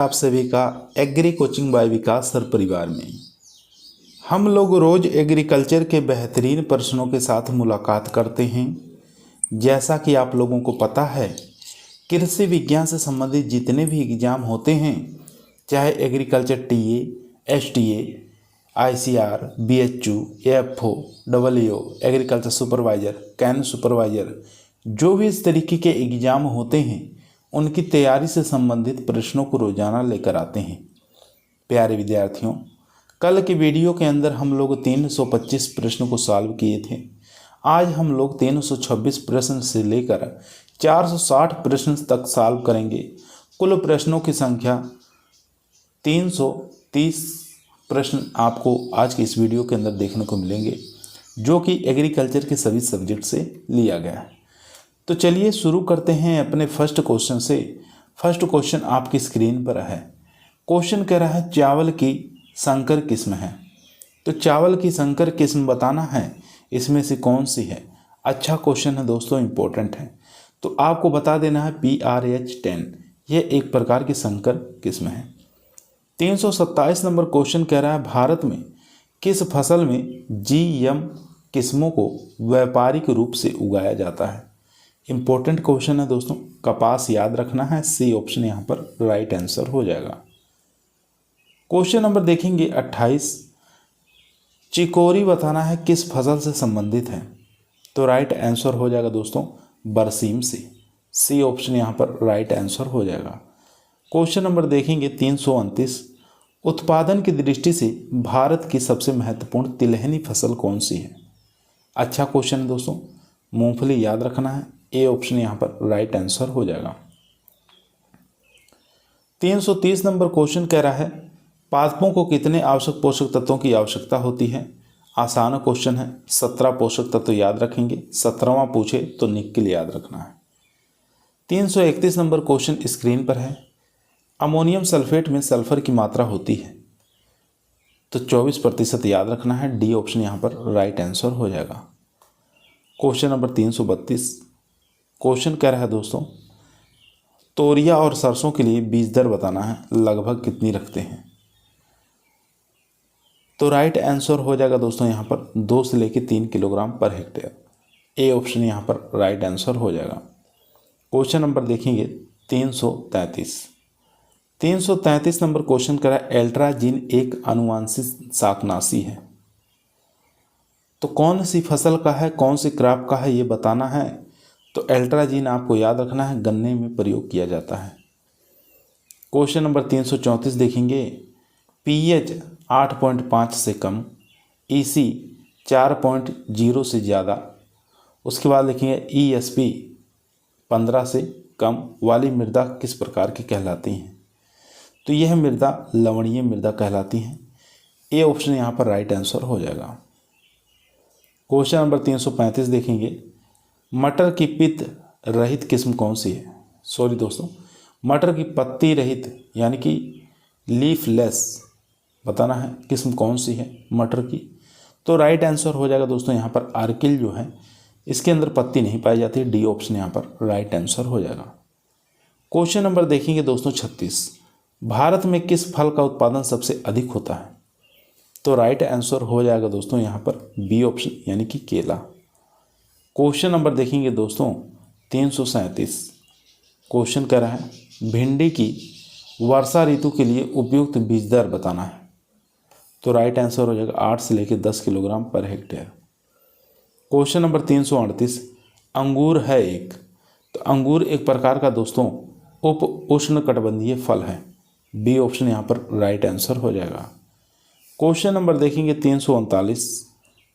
आप सभी का एग्री कोचिंग बाय विकास सर परिवार में हम लोग रोज एग्रीकल्चर के बेहतरीन प्रश्नों के साथ मुलाकात करते हैं। जैसा कि आप लोगों को पता है, कृषि विज्ञान से संबंधित जितने भी एग्जाम होते हैं, चाहे agriculture TA, STA, ICR, BHU, AFO, WO, agriculture supervisor, cane supervisor, जो भी इस तरीके के एग्जाम होते हैं उनकी तैयारी से संबंधित प्रश्नों को रोजाना लेकर आते हैं। प्यारे विद्यार्थियों, कल की वीडियो के अंदर हम लोग 325 प्रश्नों को सॉल्व किए थे। आज हम लोग 326 प्रश्न से लेकर 460 प्रश्न तक सॉल्व करेंगे। कुल प्रश्नों की संख्या 330 प्रश्न आपको आज की इस वीडियो के अंदर देखने को मिलेंगे, जो कि एग्रीकल्चर के सभी सब्जेक्ट से लिया गया है। तो चलिए शुरू करते हैं अपने फर्स्ट क्वेश्चन से। फर्स्ट क्वेश्चन आपकी स्क्रीन पर है। क्वेश्चन कह रहा है चावल की संकर किस्म है। तो चावल की संकर किस्म बताना है, इसमें से कौन सी है। अच्छा क्वेश्चन है दोस्तों, इंपॉर्टेंट है। तो आपको बता देना है PRH10, ये एक प्रकार की संकर किस्म है। 327 नंबर क्वेश्चन कह रहा है भारत में किस फसल में GM किस्मों को व्यापारिक रूप से उगाया जाता है। इंपॉर्टेंट क्वेश्चन है दोस्तों, कपास याद रखना है। सी ऑप्शन यहाँ पर राइट आंसर हो जाएगा। क्वेश्चन नंबर देखेंगे 28, चिकोरी बताना है किस फसल से संबंधित है। तो राइट आंसर हो जाएगा दोस्तों बरसीम से। सी ऑप्शन यहाँ पर राइट आंसर हो जाएगा। क्वेश्चन नंबर देखेंगे 329, उत्पादन की दृष्टि से भारत की सबसे महत्वपूर्ण तिलहनी फसल कौन सी है। अच्छा क्वेश्चन है दोस्तों, मूंगफली याद रखना है। ए ऑप्शन यहाँ पर राइट आंसर हो जाएगा। 330 नंबर क्वेश्चन कह रहा है पादपों को कितने आवश्यक पोषक तत्वों की आवश्यकता होती है। आसान क्वेश्चन है, 17 पोषक तत्व याद रखेंगे। 17वां पूछे तो निक्ल याद रखना है। 331 नंबर क्वेश्चन स्क्रीन पर है, अमोनियम सल्फेट में सल्फर की मात्रा होती है। तो 24% याद रखना है। डी ऑप्शन यहाँ पर राइट आंसर हो जाएगा। क्वेश्चन नंबर 332, क्वेश्चन कह रहा है दोस्तों तोरिया और सरसों के लिए बीज दर बताना है, लगभग कितनी रखते हैं। तो राइट आंसर हो जाएगा दोस्तों यहाँ पर 2 से लेकर 3 kilogram per hectare. A option यहाँ पर राइट आंसर हो जाएगा। क्वेश्चन नंबर देखेंगे 333 नंबर क्वेश्चन कह रहा है एल्ट्राजीन एक आनुवंशिक शाकनाशी है। तो कौन सी फसल का है, कौन सी क्रॉप का है, ये बताना है। तो एल्ट्राजीन आपको याद रखना है, गन्ने में प्रयोग किया जाता है। क्वेश्चन नंबर 334 देखेंगे, pH 8.5 से कम, EC 4.0 से ज़्यादा, उसके बाद देखेंगे ESP 15 से कम वाली मृदा किस प्रकार की कहलाती हैं। तो यह मृदा लवणीय मृदा कहलाती हैं। ए ऑप्शन यहाँ पर राइट आंसर हो जाएगा। क्वेश्चन नंबर 335 देखेंगे, मटर की पित्त रहित किस्म कौन सी है। सॉरी दोस्तों, मटर की पत्ती रहित यानी कि लीफलेस बताना है किस्म कौन सी है मटर की। तो राइट आंसर हो जाएगा दोस्तों यहाँ पर आर्किल जो है, इसके अंदर पत्ती नहीं पाई जाती। डी ऑप्शन यहाँ पर राइट आंसर हो जाएगा। क्वेश्चन नंबर देखेंगे दोस्तों 36, भारत में किस फल का उत्पादन सबसे अधिक होता है। तो राइट आंसर हो जाएगा दोस्तों यहाँ पर बी ऑप्शन यानी कि केला। क्वेश्चन नंबर देखेंगे दोस्तों 337, क्वेश्चन कह रहा है भिंडी की वर्षा ऋतु के लिए उपयुक्त बीज दर बताना है। तो राइट आंसर हो जाएगा 8 से लेकर 10 kilogram per hectare. Question number 338, अंगूर है एक। तो अंगूर एक प्रकार का दोस्तों उप उष्णकटिबंधीय फल है। बी ऑप्शन यहाँ पर राइट आंसर हो जाएगा। क्वेश्चन नंबर देखेंगे 339,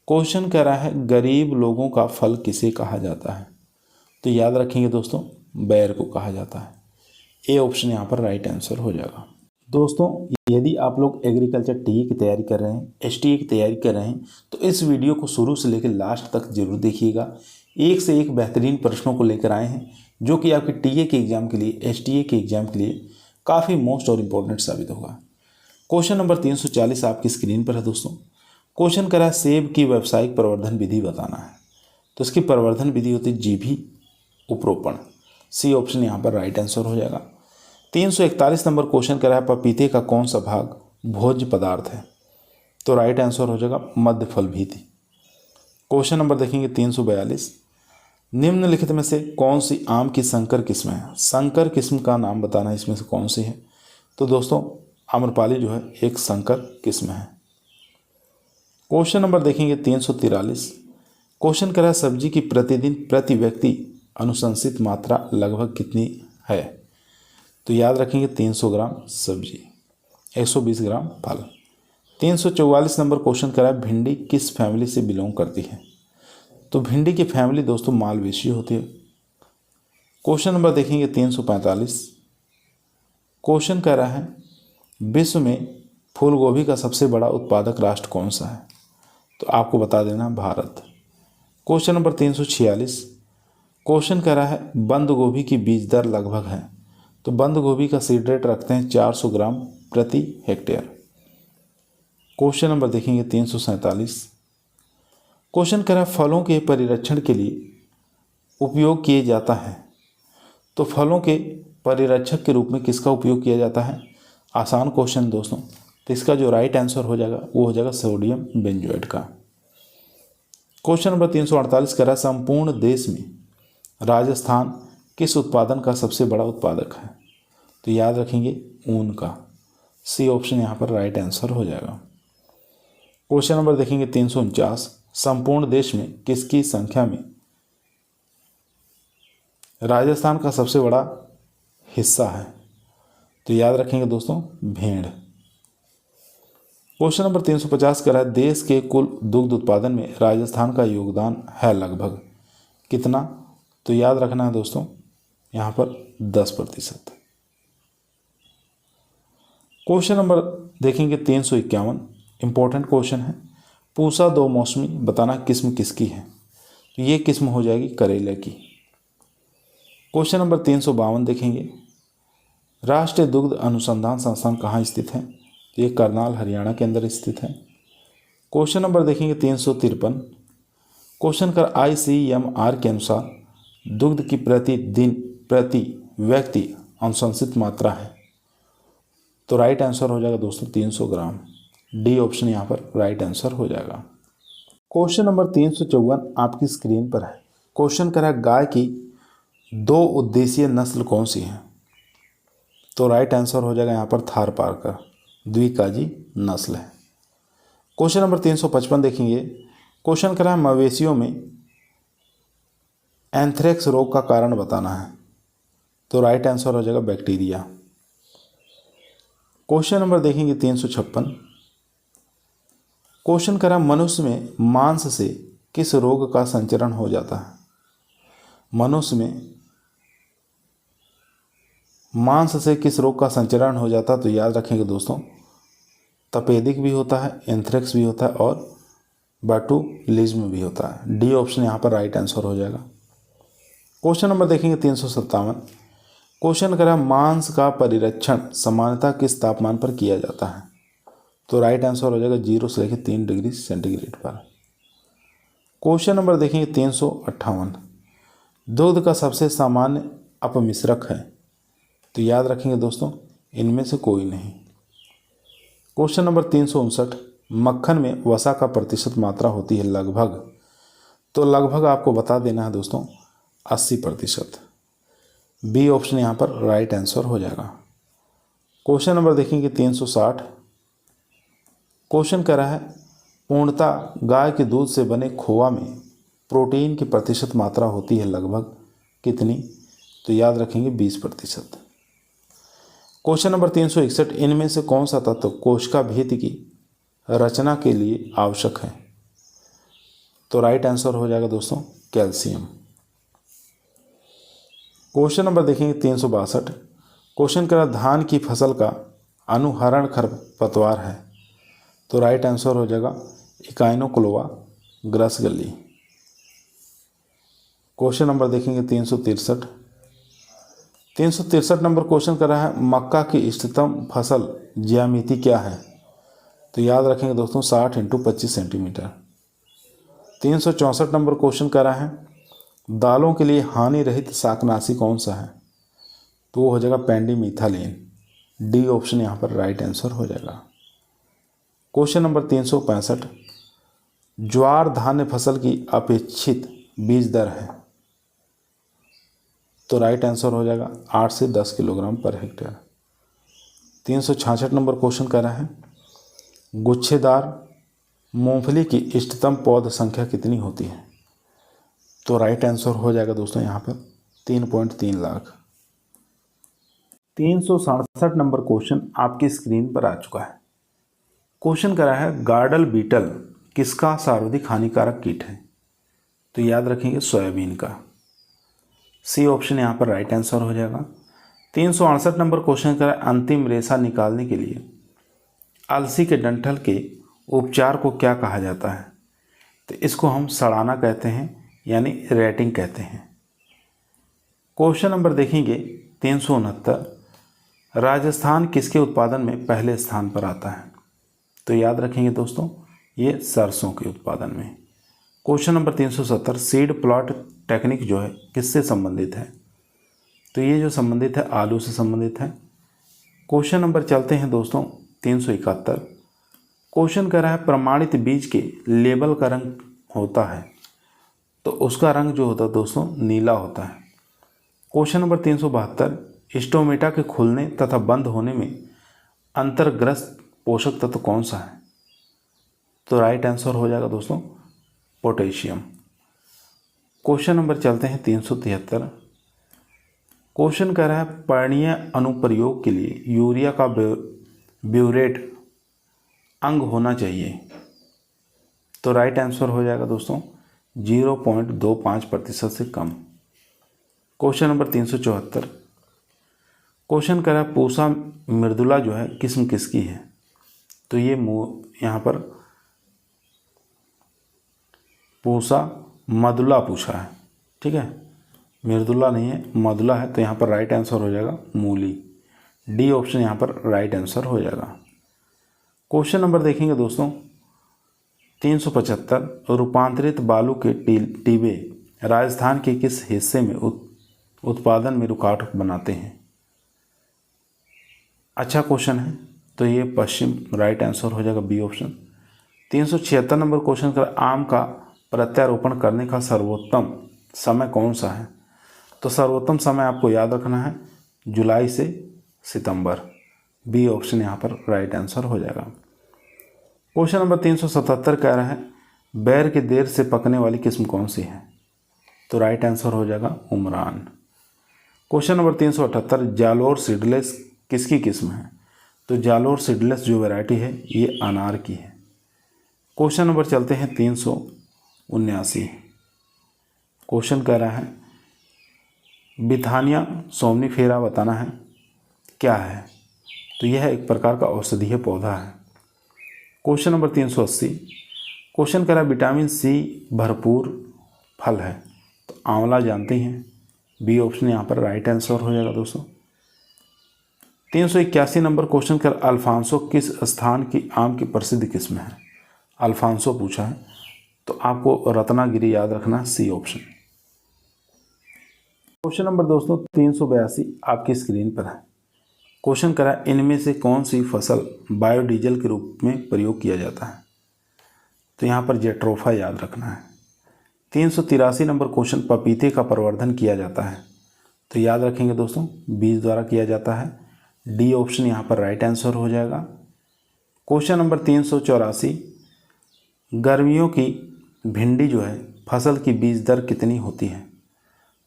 क्वेश्चन कह रहा है गरीब लोगों का फल किसे कहा जाता है। तो याद रखेंगे दोस्तों बैर को कहा जाता है। ए ऑप्शन यहाँ पर राइट आंसर हो जाएगा। दोस्तों यदि आप लोग एग्रीकल्चर टीए की तैयारी कर रहे हैं, एसटीए की तैयारी कर रहे हैं, तो इस वीडियो को शुरू से लेकर लास्ट तक जरूर देखिएगा। एक से एक बेहतरीन प्रश्नों को लेकर आए हैं, जो कि आपके टीए के एग्जाम के लिए, एसटीए के एग्जाम के लिए काफ़ी मोस्ट और इम्पोर्टेंट साबित होगा। क्वेश्चन नंबर 340 आपकी स्क्रीन पर है दोस्तों। क्वेश्चन करा है सेब की व्यावसायिक प्रवर्धन विधि बताना है। तो इसकी प्रवर्धन विधि होती है जीभी उपरोपण। सी ऑप्शन यहाँ पर राइट आंसर हो जाएगा। 341 नंबर क्वेश्चन कह रहा है पपीते का कौन सा भाग भोज्य पदार्थ है? तो राइट आंसर हो जाएगा मध्य फल भीति। क्वेश्चन नंबर देखेंगे 342, निम्नलिखित में से कौन सी आम की संकर किस्म है? संकर किस्म का नाम बताना है, इसमें से कौन सी है? तो दोस्तों आम्रपाली जो है एक संकर किस्म है। क्वेश्चन नंबर देखेंगे 343, क्वेश्चन कह रहा है सब्जी की प्रतिदिन प्रति व्यक्ति अनुशंसित मात्रा लगभग कितनी है? तो याद रखेंगे 300 ग्राम सब्जी, 120 ग्राम फल। 344 नंबर क्वेश्चन कह रहा है भिंडी किस फैमिली से बिलोंग करती है? तो भिंडी की फैमिली दोस्तों मालवेसी होती है। क्वेश्चन नंबर देखेंगे 345, क्वेश्चन कह रहा है विश्व में फूल गोभी का सबसे बड़ा उत्पादक राष्ट्र कौन सा है? तो आपको बता देना भारत। क्वेश्चन नंबर 346, क्वेश्चन कह रहा है बंद गोभी की बीज दर लगभग है? तो बंद गोभी का सीड रेट रखते हैं 400 ग्राम प्रति हेक्टेयर। क्वेश्चन नंबर देखेंगे 347, क्वेश्चन कह रहा है फलों के परिरक्षण के लिए उपयोग किए जाता है? तो फलों के परिरक्षक के रूप में किसका उपयोग किया जाता है? आसान क्वेश्चन दोस्तों, तो इसका जो राइट आंसर हो जाएगा वो हो जाएगा सोडियम बेंजोएट का। क्वेश्चन नंबर 348 कह रहा है संपूर्ण देश में राजस्थान किस उत्पादन का सबसे बड़ा उत्पादक है? तो याद रखेंगे ऊन का। सी ऑप्शन यहाँ पर राइट आंसर हो जाएगा। क्वेश्चन नंबर देखेंगे 349, संपूर्ण देश में किसकी संख्या में राजस्थान का सबसे बड़ा हिस्सा है? तो याद रखेंगे दोस्तों भेड़। क्वेश्चन नंबर 350 कह रहा है देश के कुल दुग्ध उत्पादन में राजस्थान का योगदान है लगभग कितना? तो याद रखना है दोस्तों यहाँ पर 10%। क्वेश्चन नंबर देखेंगे 351, इंपॉर्टेंट क्वेश्चन है, पूसा दो मौसमी बताना किस्म किसकी है? तो ये किस्म हो जाएगी करेले की। क्वेश्चन नंबर 352 देखेंगे, राष्ट्रीय दुग्ध अनुसंधान संस्थान कहाँ स्थित है? तो ये करनाल हरियाणा के अंदर स्थित है। क्वेश्चन नंबर देखेंगे 353, क्वेश्चन कर ICMR के अनुसार दुग्ध की प्रतिदिन प्रति व्यक्ति अनुशंसित मात्रा है? तो राइट आंसर हो जाएगा दोस्तों 300 ग्राम। डी ऑप्शन यहाँ पर राइट आंसर हो जाएगा। क्वेश्चन नंबर 354 आपकी स्क्रीन पर है। क्वेश्चन कर रहा है गाय की 2 उद्देशीय नस्ल कौन सी है? तो राइट आंसर हो जाएगा यहाँ पर थारपारकर, द्विकाजी नस्ल है। क्वेश्चन नंबर 355 देखेंगे, क्वेश्चन कर रहा है मवेशियों में एंथ्रेक्स रोग का कारण बताना है? तो राइट आंसर हो जाएगा बैक्टीरिया। क्वेश्चन नंबर देखेंगे 356, क्वेश्चन कर रहा है मनुष्य में मांस से किस रोग का संचरण हो जाता है? मनुष्य में मांस से किस रोग का संचरण हो जाता है? तो याद रखेंगे दोस्तों तपेदिक भी होता है, एंथ्रेक्स भी होता है और बाटुलिज्म भी होता है। डी ऑप्शन यहाँ पर राइट आंसर हो जाएगा। क्वेश्चन नंबर देखेंगे 357, क्वेश्चन करा मांस का परिरक्षण सामान्यतः किस तापमान पर किया जाता है? तो राइट आंसर हो जाएगा 0 से लेकर 3 डिग्री सेंटीग्रेड पर। क्वेश्चन नंबर देखेंगे 358, दूध का सबसे सामान्य अपमिश्रक है? तो याद रखेंगे दोस्तों इनमें से कोई नहीं। क्वेश्चन नंबर 359, मक्खन में वसा का प्रतिशत मात्रा होती है लगभग? तो लगभग आपको बता देना है दोस्तों 80%। बी ऑप्शन यहाँ पर राइट आंसर हो जाएगा। क्वेश्चन नंबर देखेंगे 360, क्वेश्चन कह रहा है पूर्णतः गाय के दूध से बने खोआ में प्रोटीन की प्रतिशत मात्रा होती है लगभग कितनी? तो याद रखेंगे 20%। क्वेश्चन नंबर 361, इनमें से कौन सा तत्व कोशिका भित्ति की रचना के लिए आवश्यक है? तो राइट आंसर हो जाएगा दोस्तों कैल्शियम। क्वेश्चन नंबर देखेंगे 362, क्वेश्चन करा धान की फसल का अनुहरण खरपतवार है? तो राइट आंसर हो जाएगा इकाइनोक्लोआ ग्रसगली। क्वेश्चन नंबर देखेंगे 363 नंबर क्वेश्चन कर रहा है मक्का की इष्टतम फसल ज्यामिति क्या है? तो याद रखेंगे दोस्तों 60 × 25 सेंटीमीटर। 364 नंबर क्वेश्चन कर रहा है दालों के लिए हानि रहित शाकनाशी कौन सा है? तो वो हो जाएगा पेंडिमिथालिन। डी ऑप्शन यहाँ पर राइट आंसर हो जाएगा। क्वेश्चन नंबर 365, ज्वार धान्य फसल की अपेक्षित बीज दर है, तो राइट आंसर हो जाएगा 8 से 10 kilogram per hectare. 366 number question कर रहा है, गुच्छेदार मूंगफली की इष्टतम पौध संख्या कितनी होती है, तो राइट आंसर हो जाएगा दोस्तों यहाँ पर 3.3 लाख। 367 नंबर क्वेश्चन आपकी स्क्रीन पर आ चुका है। क्वेश्चन करा है, गार्डल बीटल किसका सर्वाधिक हानिकारक कीट है, तो याद रखेंगे सोयाबीन का। सी ऑप्शन यहाँ पर राइट आंसर हो जाएगा। 368 नंबर क्वेश्चन करा है, अंतिम रेशा निकालने के लिए अलसी के डंठल के उपचार को क्या कहा जाता है, तो इसको हम सड़ाना कहते हैं, यानी रेटिंग कहते हैं। क्वेश्चन नंबर देखेंगे 369, राजस्थान किसके उत्पादन में पहले स्थान पर आता है, तो याद रखेंगे दोस्तों ये सरसों के उत्पादन में। Question number 370, seed plot technique जो है किससे संबंधित है, तो ये जो संबंधित है आलू से संबंधित है। क्वेश्चन नंबर चलते हैं दोस्तों 371, क्वेश्चन कह रहा है, प्रमाणित बीज के लेबल का रंग होता है, तो उसका रंग जो होता है दोस्तों नीला होता है। क्वेश्चन नंबर 372, स्टोमेटा के खुलने तथा बंद होने में अंतर्ग्रस्त पोषक तत्व कौन सा है, तो राइट आंसर हो जाएगा दोस्तों पोटेशियम। क्वेश्चन नंबर चलते हैं 373, क्वेश्चन कह रहा है, पर्णीय अनुप्रयोग के लिए यूरिया का ब्यूरेट अंग होना चाहिए, तो राइट आंसर हो जाएगा दोस्तों 0.25% से कम। क्वेश्चन नंबर 374, क्वेश्चन कह रहा है, पूसा मृदुला जो है किस्म किसकी है, तो ये यहाँ पर पूसा मदुला पूछा है, ठीक है, मृदुला नहीं है मदुला है, तो यहाँ पर राइट आंसर हो जाएगा मूली। डी ऑप्शन यहाँ पर राइट आंसर हो जाएगा। क्वेश्चन नंबर देखेंगे दोस्तों 375, रूपांतरित बालू के टीबे राजस्थान के किस हिस्से में उत्पादन में रुकावट बनाते हैं, अच्छा क्वेश्चन है, तो ये पश्चिम, राइट आंसर हो जाएगा बी ऑप्शन। 376 नंबर क्वेश्चन कर, आम का प्रत्यारोपण करने का सर्वोत्तम समय कौन सा है, तो सर्वोत्तम समय आपको याद रखना है जुलाई से सितंबर। बी ऑप्शन यहाँ पर राइट आंसर हो जाएगा। क्वेश्चन नंबर 377 कह रहा है, बैर के देर से पकने वाली किस्म कौन सी है, तो राइट आंसर हो जाएगा Umran. Question number 378, Jalore seedless किसकी किस्म है, तो जालोर सीडलेस जो वैरायटी है ये अनार की है। क्वेश्चन नंबर चलते हैं 379, क्वेश्चन कह रहा है, बिथानिया सोमनीफेरा बताना है क्या है, तो यह एक प्रकार का औषधीय पौधा है। क्वेश्चन नंबर 380, क्वेश्चन कह रहा है, विटामिन सी भरपूर फल है, तो आंवला जानते हैं, बी ऑप्शन यहाँ पर राइट आंसर हो जाएगा दोस्तों। 381 नंबर क्वेश्चन कर, अल्फांसो किस स्थान की आम की प्रसिद्ध किस्म है, अल्फांसो पूछा है, तो आपको रत्नागिरी याद रखना, सी ऑप्शन। क्वेश्चन नंबर दोस्तों 382 आपकी स्क्रीन पर है। क्वेश्चन करा, इनमें से कौन सी फसल बायोडीजल के रूप में प्रयोग किया जाता है, तो यहाँ पर जेट्रोफा याद रखना है। 383 नंबर क्वेश्चन, पपीते का प्रवर्धन किया जाता है, तो याद रखेंगे दोस्तों बीज द्वारा किया जाता है। डी ऑप्शन यहाँ पर राइट आंसर हो जाएगा। क्वेश्चन नंबर 384, गर्मियों की भिंडी जो है फसल की बीज दर कितनी होती है,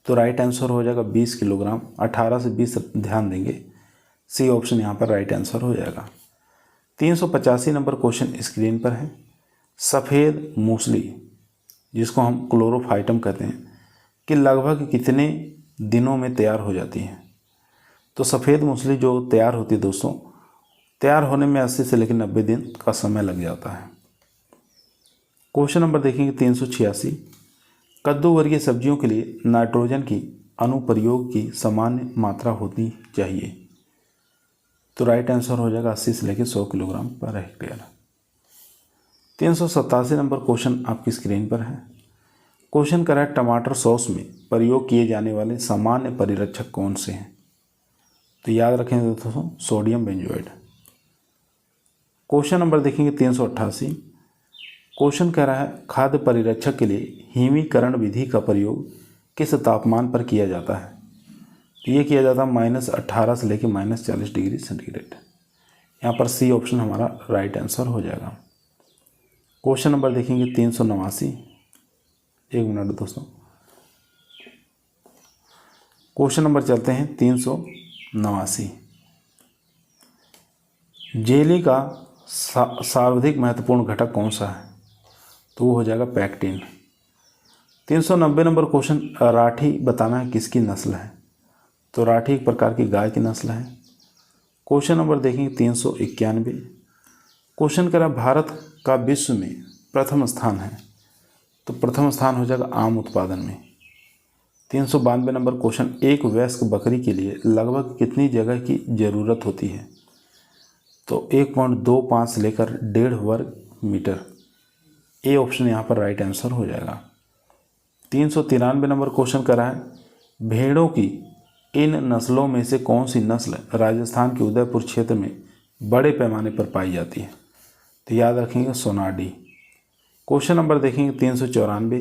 तो राइट आंसर हो जाएगा 20 किलोग्राम, 18 से 20 ध्यान देंगे, सी ऑप्शन यहाँ पर राइट आंसर हो जाएगा। 385 नंबर क्वेश्चन स्क्रीन पर है, सफ़ेद मूसली जिसको हम क्लोरोफाइटम कहते हैं कि लगभग कितने दिनों में तैयार हो जाती है, तो सफ़ेद मूसली जो तैयार होती है दोस्तों, तैयार होने में 80 से लेकर 90 दिन का समय लग जाता है। क्वेश्चन नंबर देखेंगे 386, कद्दू वर्गीय सब्जियों के लिए नाइट्रोजन की अनुप्रयोग की सामान्य मात्रा होनी चाहिए, तो राइट आंसर हो जाएगा 80 से लेकर 100 kilogram per hectare. 387 number question आपकी स्क्रीन पर है। क्वेश्चन करा है, टमाटर सॉस में प्रयोग किए जाने वाले सामान्य परिरक्षक कौन से हैं, तो याद रखेंगे दोस्तों सोडियम बेंजोएट। क्वेश्चन नंबर देखेंगे 388। क्वेश्चन कह रहा है खाद्य परिरक्षक के लिए हिमीकरण विधि का प्रयोग किस तापमान पर किया जाता है। तो ये किया जाता है -18 से लेकर -40 डिग्री सेंटीग्रेड। यहाँ पर सी ऑप्शन हमारा राइट आंसर हो जाएगा। क्वेश्चन नंबर देखेंगे 389। एक मिनट दोस्तों, क्वेश्चन नंबर चलते हैं 389। जेली का सर्वाधिक महत्वपूर्ण घटक कौन सा है। तो वो हो जाएगा पैक्टिन। 390 नंबर क्वेश्चन, राठी बताना है किसकी नस्ल है। तो राठी एक प्रकार की गाय की नस्ल है। क्वेश्चन नंबर देखेंगे 391। क्वेश्चन कह रहा भारत का विश्व में प्रथम स्थान है। तो प्रथम स्थान हो जाएगा आम उत्पादन में। 392 नंबर क्वेश्चन, एक वयस्क बकरी के लिए लगभग कितनी जगह की ज़रूरत होती है। तो 1.25 से लेकर 1.5 वर्ग मीटर। ए ऑप्शन यहाँ पर राइट आंसर हो जाएगा। 393 नंबर क्वेश्चन कर रहा है भेड़ों की इन नस्लों में से कौन सी नस्ल राजस्थान के उदयपुर क्षेत्र में बड़े पैमाने पर पाई जाती है। तो याद रखेंगे सोनाडी। क्वेश्चन नंबर देखेंगे 394।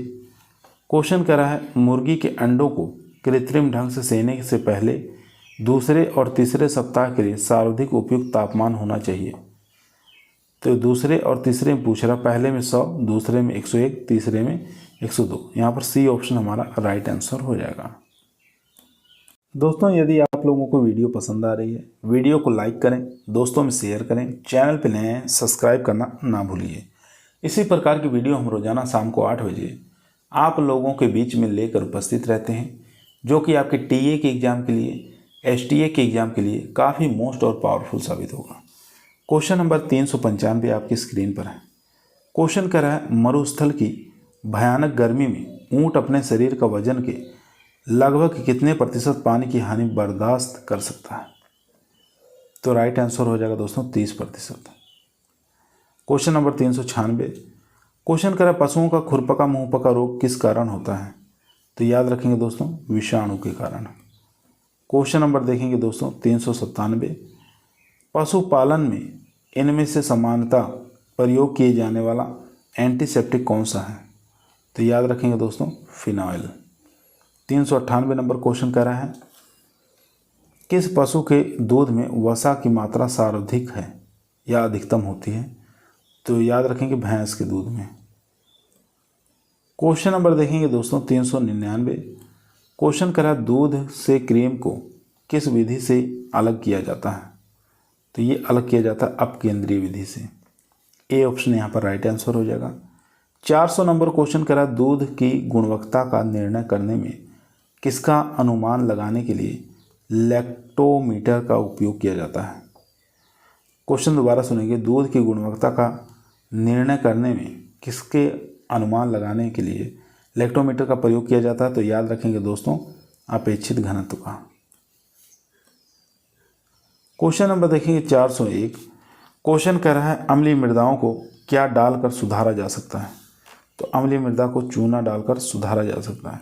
क्वेश्चन कर रहा है मुर्गी के अंडों को कृत्रिम ढंग से सेने से पहले दूसरे और तीसरे सप्ताह के लिए सर्वाधिक उपयुक्त तापमान होना चाहिए। तो दूसरे और तीसरे में पूछ रहा, पहले में 100, दूसरे में 101, तीसरे में 102। यहाँ पर सी ऑप्शन हमारा राइट आंसर हो जाएगा। दोस्तों यदि आप लोगों को वीडियो पसंद आ रही है, वीडियो को लाइक करें, दोस्तों में शेयर करें, चैनल पर नए हैं सब्सक्राइब करना ना भूलिए। इसी प्रकार की वीडियो हम रोजाना शाम को 8 बजे आप लोगों के बीच में लेकर उपस्थित रहते हैं, जो कि आपके टीए के एग्ज़ाम के लिए, एसटीए के एग्ज़ाम के लिए काफ़ी मोस्ट और पावरफुल साबित होगा। क्वेश्चन नंबर 395 आपकी स्क्रीन पर है। क्वेश्चन कर रहा है मरुस्थल की भयानक गर्मी में ऊंट अपने शरीर का वजन के लगभग कितने प्रतिशत पानी की हानि बर्दाश्त कर सकता है। तो राइट आंसर हो जाएगा दोस्तों 30%। Question number 396। क्वेश्चन कर रहा है पशुओं का खुरपका मुंहपका रोग किस कारण होता है। तो याद रखेंगे दोस्तों विषाणु के कारण। क्वेश्चन नंबर देखेंगे दोस्तों 397। पशुपालन में इनमें से समानता प्रयोग किए जाने वाला एंटीसेप्टिक कौन सा है। तो याद रखेंगे दोस्तों फिनॉइल। 398 नंबर क्वेश्चन कह रहा है किस पशु के दूध में वसा की मात्रा सर्वाधिक है या अधिकतम होती है। तो याद रखेंगे भैंस के दूध में। क्वेश्चन नंबर देखेंगे दोस्तों 399। क्वेश्चन कह रहा है दूध से क्रीम को किस विधि से अलग किया जाता है। तो ये अलग किया जाता है अपकेंद्रीय विधि से। ए ऑप्शन यहाँ पर राइट आंसर हो जाएगा। 400 नंबर क्वेश्चन करा दूध की गुणवत्ता का निर्णय करने में किसका अनुमान लगाने के लिए लैक्टोमीटर का उपयोग किया जाता है। क्वेश्चन दोबारा सुनेंगे, दूध की गुणवत्ता का निर्णय करने में किसके अनुमान लगाने के लिए लैक्टोमीटर का प्रयोग किया जाता है। तो याद रखेंगे दोस्तों अपेक्षित घनत्व का। क्वेश्चन नंबर देखेंगे 401। क्वेश्चन कह रहा है अम्लीय मृदाओं को क्या डालकर सुधारा जा सकता है। तो अम्लीय मृदा को चूना डालकर सुधारा जा सकता है।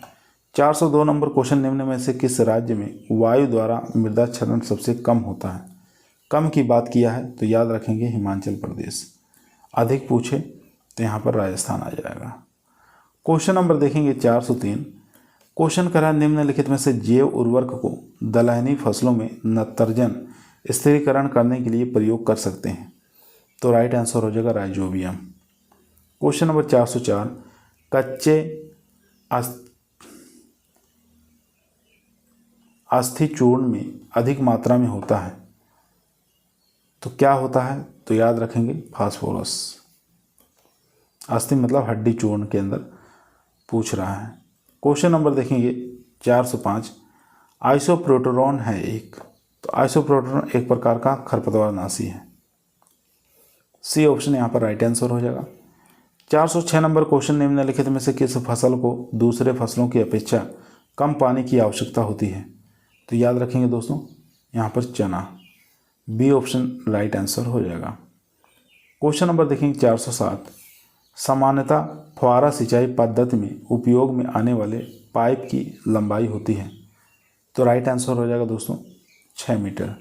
402 नंबर क्वेश्चन निम्न में से किस राज्य में वायु द्वारा मृदा क्षरण सबसे कम होता है। कम की बात किया है तो याद रखेंगे हिमाचल प्रदेश। अधिक पूछे तो यहाँ पर राजस्थान आ जाएगा। क्वेश्चन नंबर देखेंगे 403। क्वेश्चन करा निम्नलिखित में से जैव उर्वरक को दलहनी फसलों में नत्रजन स्थिरीकरण करने के लिए प्रयोग कर सकते हैं। तो राइट आंसर हो जाएगा राइजोबियम। Question number 404। कच्चे अस्थि चूर्ण में अधिक मात्रा में होता है तो क्या होता है। तो याद रखेंगे फास्फोरस। अस्थि मतलब हड्डी चूर्ण के अंदर पूछ रहा है। क्वेश्चन नंबर देखेंगे 405। आइसोप्रोटोरॉन है एक, तो आइसोप्रोटोरॉन एक प्रकार का खरपतवारनाशी है। सी ऑप्शन यहाँ पर राइट आंसर हो जाएगा। 406 नंबर क्वेश्चन निम्नलिखित में से किस फसल को दूसरे फसलों की अपेक्षा कम पानी की आवश्यकता होती है। तो याद रखेंगे दोस्तों यहाँ पर चना। बी ऑप्शन राइट आंसर हो जाएगा। क्वेश्चन नंबर देखेंगे 407। सामान्यतः फुहारा सिंचाई पद्धति में उपयोग में आने वाले पाइप की लंबाई होती है। तो राइट आंसर हो जाएगा दोस्तों 6 मीटर।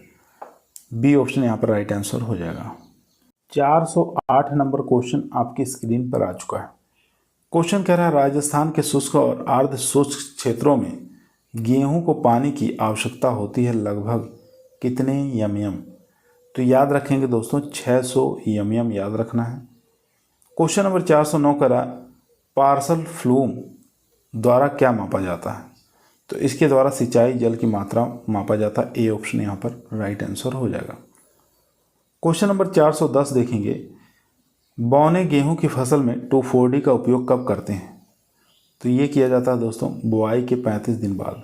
बी ऑप्शन यहाँ पर राइट आंसर हो जाएगा। 408 नंबर क्वेश्चन आपकी स्क्रीन पर आ चुका है। क्वेश्चन कह रहा है राजस्थान के शुष्क और अर्ध शुष्क क्षेत्रों में गेहूं को पानी की आवश्यकता होती है लगभग कितने एमएम। तो याद रखेंगे दोस्तों 600 एमएम याद रखना है। क्वेश्चन नंबर 409 कह रहा है पार्सल फ्लूम द्वारा क्या मापा जाता है। तो इसके द्वारा सिंचाई जल की मात्रा मापा जाता है। ए ऑप्शन यहाँ पर राइट आंसर हो जाएगा। क्वेश्चन नंबर 410 देखेंगे बौने गेहूं की फसल में 2,4-D का उपयोग कब करते हैं। तो ये किया जाता है दोस्तों बुआई के 35 दिन बाद।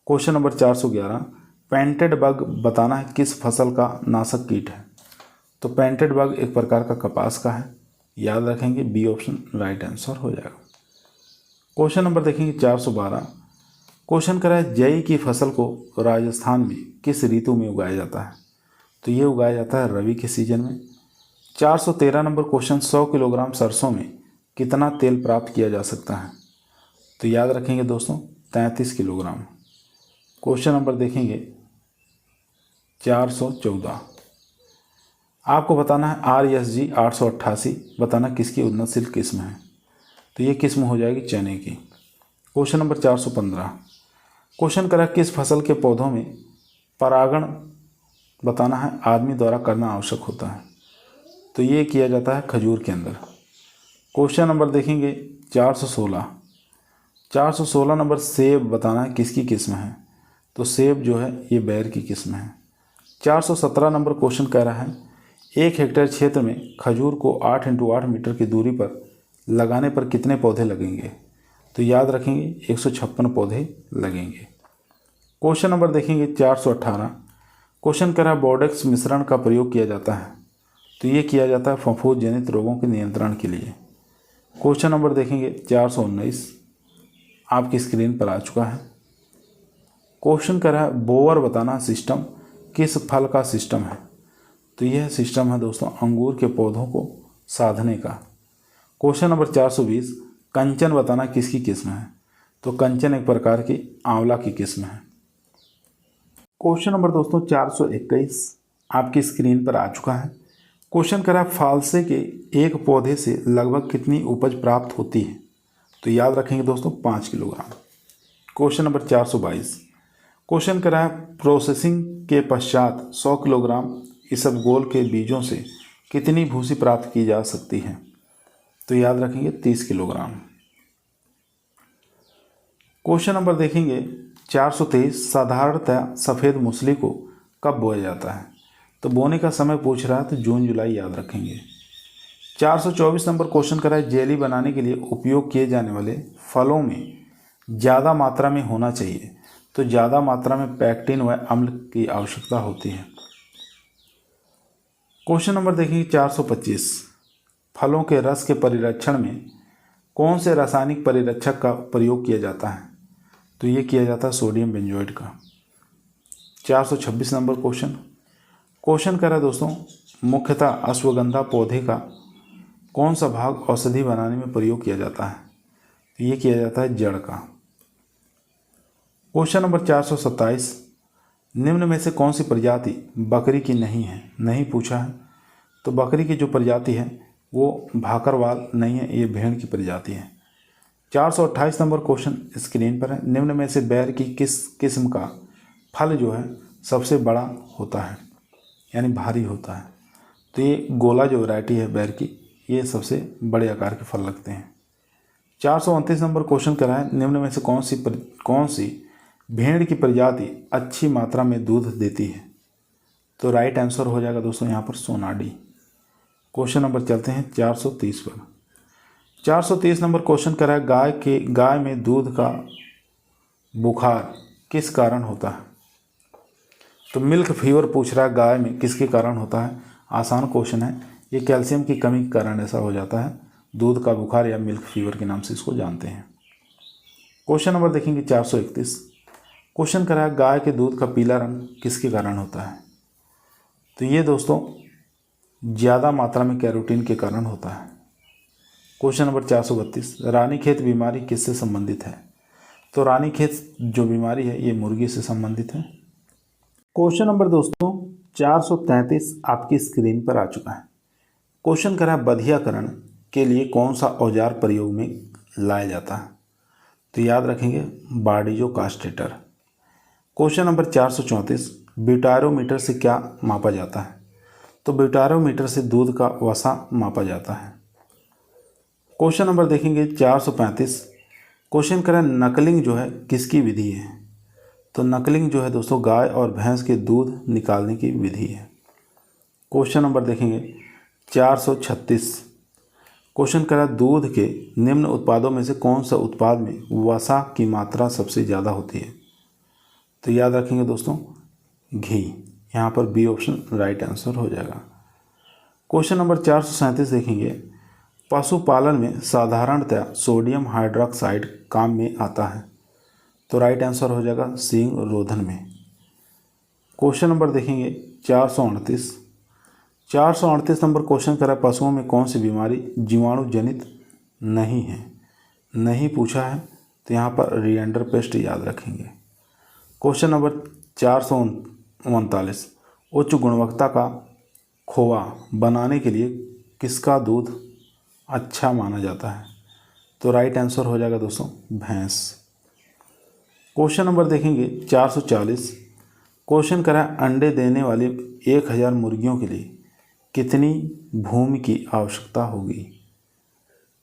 क्वेश्चन नंबर 411 पेंटेड बग बताना है किस फसल का नाशक कीट है। तो पेंटेड बग एक प्रकार का कपास का है, याद रखेंगे। बी ऑप्शन राइट आंसर हो जाएगा। क्वेश्चन नंबर देखेंगे 412 क्वेश्चन करा है जई की फसल को राजस्थान में किस ऋतु में उगाया जाता है। तो ये उगाया जाता है रवि के सीजन में। 413 नंबर क्वेश्चन 100 किलोग्राम सरसों में कितना तेल प्राप्त किया जा सकता है। तो याद रखेंगे दोस्तों 33 किलोग्राम। क्वेश्चन नंबर देखेंगे 414 आपको बताना है RSG 888 बताना किसकी उन्नतशील किस्म है। तो ये किस्म हो जाएगी चने की। क्वेश्चन नंबर 415 क्वेश्चन करा किस फसल के पौधों में परागण बताना है आदमी द्वारा करना आवश्यक होता है। तो ये किया जाता है खजूर के अंदर। क्वेश्चन नंबर देखेंगे 416 नंबर सेब बताना है किसकी किस्म है। तो सेब जो है ये बैर की किस्म है। 417 नंबर क्वेश्चन कह रहा है 1 हेक्टेयर क्षेत्र में खजूर को 8 × 8 मीटर की दूरी पर लगाने पर कितने पौधे लगेंगे। तो याद रखेंगे 156 पौधे लगेंगे। क्वेश्चन नंबर देखेंगे 418 क्वेश्चन कह रहा है बोर्डेक्स मिश्रण का प्रयोग किया जाता है। तो ये किया जाता है फफूंद जनित रोगों के नियंत्रण के लिए। क्वेश्चन नंबर देखेंगे 419 आपकी स्क्रीन पर आ चुका है। क्वेश्चन कह रहा है बोअर बताना सिस्टम किस फल का सिस्टम है। तो यह सिस्टम है दोस्तों अंगूर के पौधों को साधने का। क्वेश्चन नंबर 420 कंचन बताना किसकी किस्म है। तो कंचन एक प्रकार की आंवला की किस्म है। क्वेश्चन नंबर दोस्तों 421 आपकी स्क्रीन पर आ चुका है। क्वेश्चन करा फालसे के एक पौधे से लगभग कितनी उपज प्राप्त होती है। तो याद रखेंगे दोस्तों 5 किलोग्राम। क्वेश्चन नंबर 422 क्वेश्चन करा है प्रोसेसिंग के पश्चात 100 किलोग्राम इसबगोल के बीजों से कितनी भूसी प्राप्त की जा सकती है। तो याद रखेंगे 30 किलोग्राम। क्वेश्चन नंबर देखेंगे 423 साधारणतः सफ़ेद मूसली को कब बोया जाता है। तो बोने का समय पूछ रहा है तो जून जुलाई याद रखेंगे। 424 नंबर क्वेश्चन करा है जेली बनाने के लिए उपयोग किए जाने वाले फलों में ज़्यादा मात्रा में होना चाहिए। तो ज़्यादा मात्रा में पैक्टिन व अम्ल की आवश्यकता होती है। क्वेश्चन नंबर देखेंगे 425 फलों के रस के परिरक्षण में कौन से रासायनिक परिरक्षक का प्रयोग किया जाता है। तो ये किया जाता है सोडियम बेंजोएट का। 426 नंबर क्वेश्चन कर रहा है दोस्तों मुख्यतः अश्वगंधा पौधे का कौन सा भाग औषधि बनाने में प्रयोग किया जाता है। तो ये किया जाता है जड़ का। क्वेश्चन नंबर 427 निम्न में से कौन सी प्रजाति बकरी की नहीं पूछा है। तो बकरी की जो प्रजाति है वो भाकरवाल नहीं है, ये भेड़ की प्रजाति है। 428 नंबर क्वेश्चन स्क्रीन पर है निम्न में से बैर की किस किस्म का फल जो है सबसे बड़ा होता है यानी भारी होता है। तो ये गोला जो वैरायटी है बैर की ये सबसे बड़े आकार के फल लगते हैं। 429 नंबर क्वेश्चन करा है निम्न में से कौन सी भेड़ की प्रजाति अच्छी मात्रा में दूध देती है। तो राइट आंसर हो जाएगा दोस्तों यहाँ पर सोनाडी। क्वेश्चन नंबर चलते हैं 430 पर। 430 नंबर क्वेश्चन करा है गाय में दूध का बुखार किस कारण होता है। तो मिल्क फीवर पूछ रहा है गाय में किसके कारण होता है। आसान क्वेश्चन है, ये कैल्शियम की कमी के कारण ऐसा हो जाता है। दूध का बुखार या मिल्क फीवर के नाम से इसको जानते हैं। क्वेश्चन नंबर देखेंगे 431 क्वेश्चन करा है गाय के दूध का पीला रंग किसके कारण होता है। तो ये दोस्तों ज़्यादा मात्रा में कैरोटीन के कारण होता है। क्वेश्चन नंबर 432 रानीखेत बीमारी किससे संबंधित है। तो रानीखेत जो बीमारी है ये मुर्गी से संबंधित है। क्वेश्चन नंबर दोस्तों 433 आपकी स्क्रीन पर आ चुका है। क्वेश्चन करा बधियाकरण के लिए कौन सा औजार प्रयोग में लाया जाता है? तो याद रखेंगे बार्डिजो कास्टेटर। क्वेश्चन नंबर 434 ब्यूटारोमीटर से क्या मापा जाता है? तो ब्यूटारोमीटर से दूध का वसा मापा जाता है। क्वेश्चन नंबर देखेंगे 435। क्वेश्चन करें नकलिंग जो है किसकी विधि है? तो नकलिंग जो है दोस्तों गाय और भैंस के दूध निकालने की विधि है। क्वेश्चन नंबर देखेंगे 436। क्वेश्चन करा दूध के निम्न उत्पादों में से कौन सा उत्पाद में वसा की मात्रा सबसे ज़्यादा होती है? तो याद रखेंगे दोस्तों घी। यहाँ पर बी ऑप्शन राइट आंसर हो जाएगा। क्वेश्चन नंबर 437 देखेंगे पशुपालन में साधारणतया सोडियम हाइड्रोक्साइड काम में आता है? तो राइट आंसर हो जाएगा सींग रोधन में। क्वेश्चन नंबर देखेंगे 438। 438 नंबर क्वेश्चन करा पशुओं में कौन सी बीमारी जीवाणु जनित नहीं है? नहीं पूछा है तो यहाँ पर रिएंडर पेस्ट याद रखेंगे। क्वेश्चन नंबर 439 उच्च गुणवत्ता का खोआ बनाने के लिए किसका दूध अच्छा माना जाता है? तो राइट आंसर हो जाएगा दोस्तों भैंस। क्वेश्चन नंबर देखेंगे 440। क्वेश्चन करा अंडे देने वाली 1000 मुर्गियों के लिए कितनी भूमि की आवश्यकता होगी?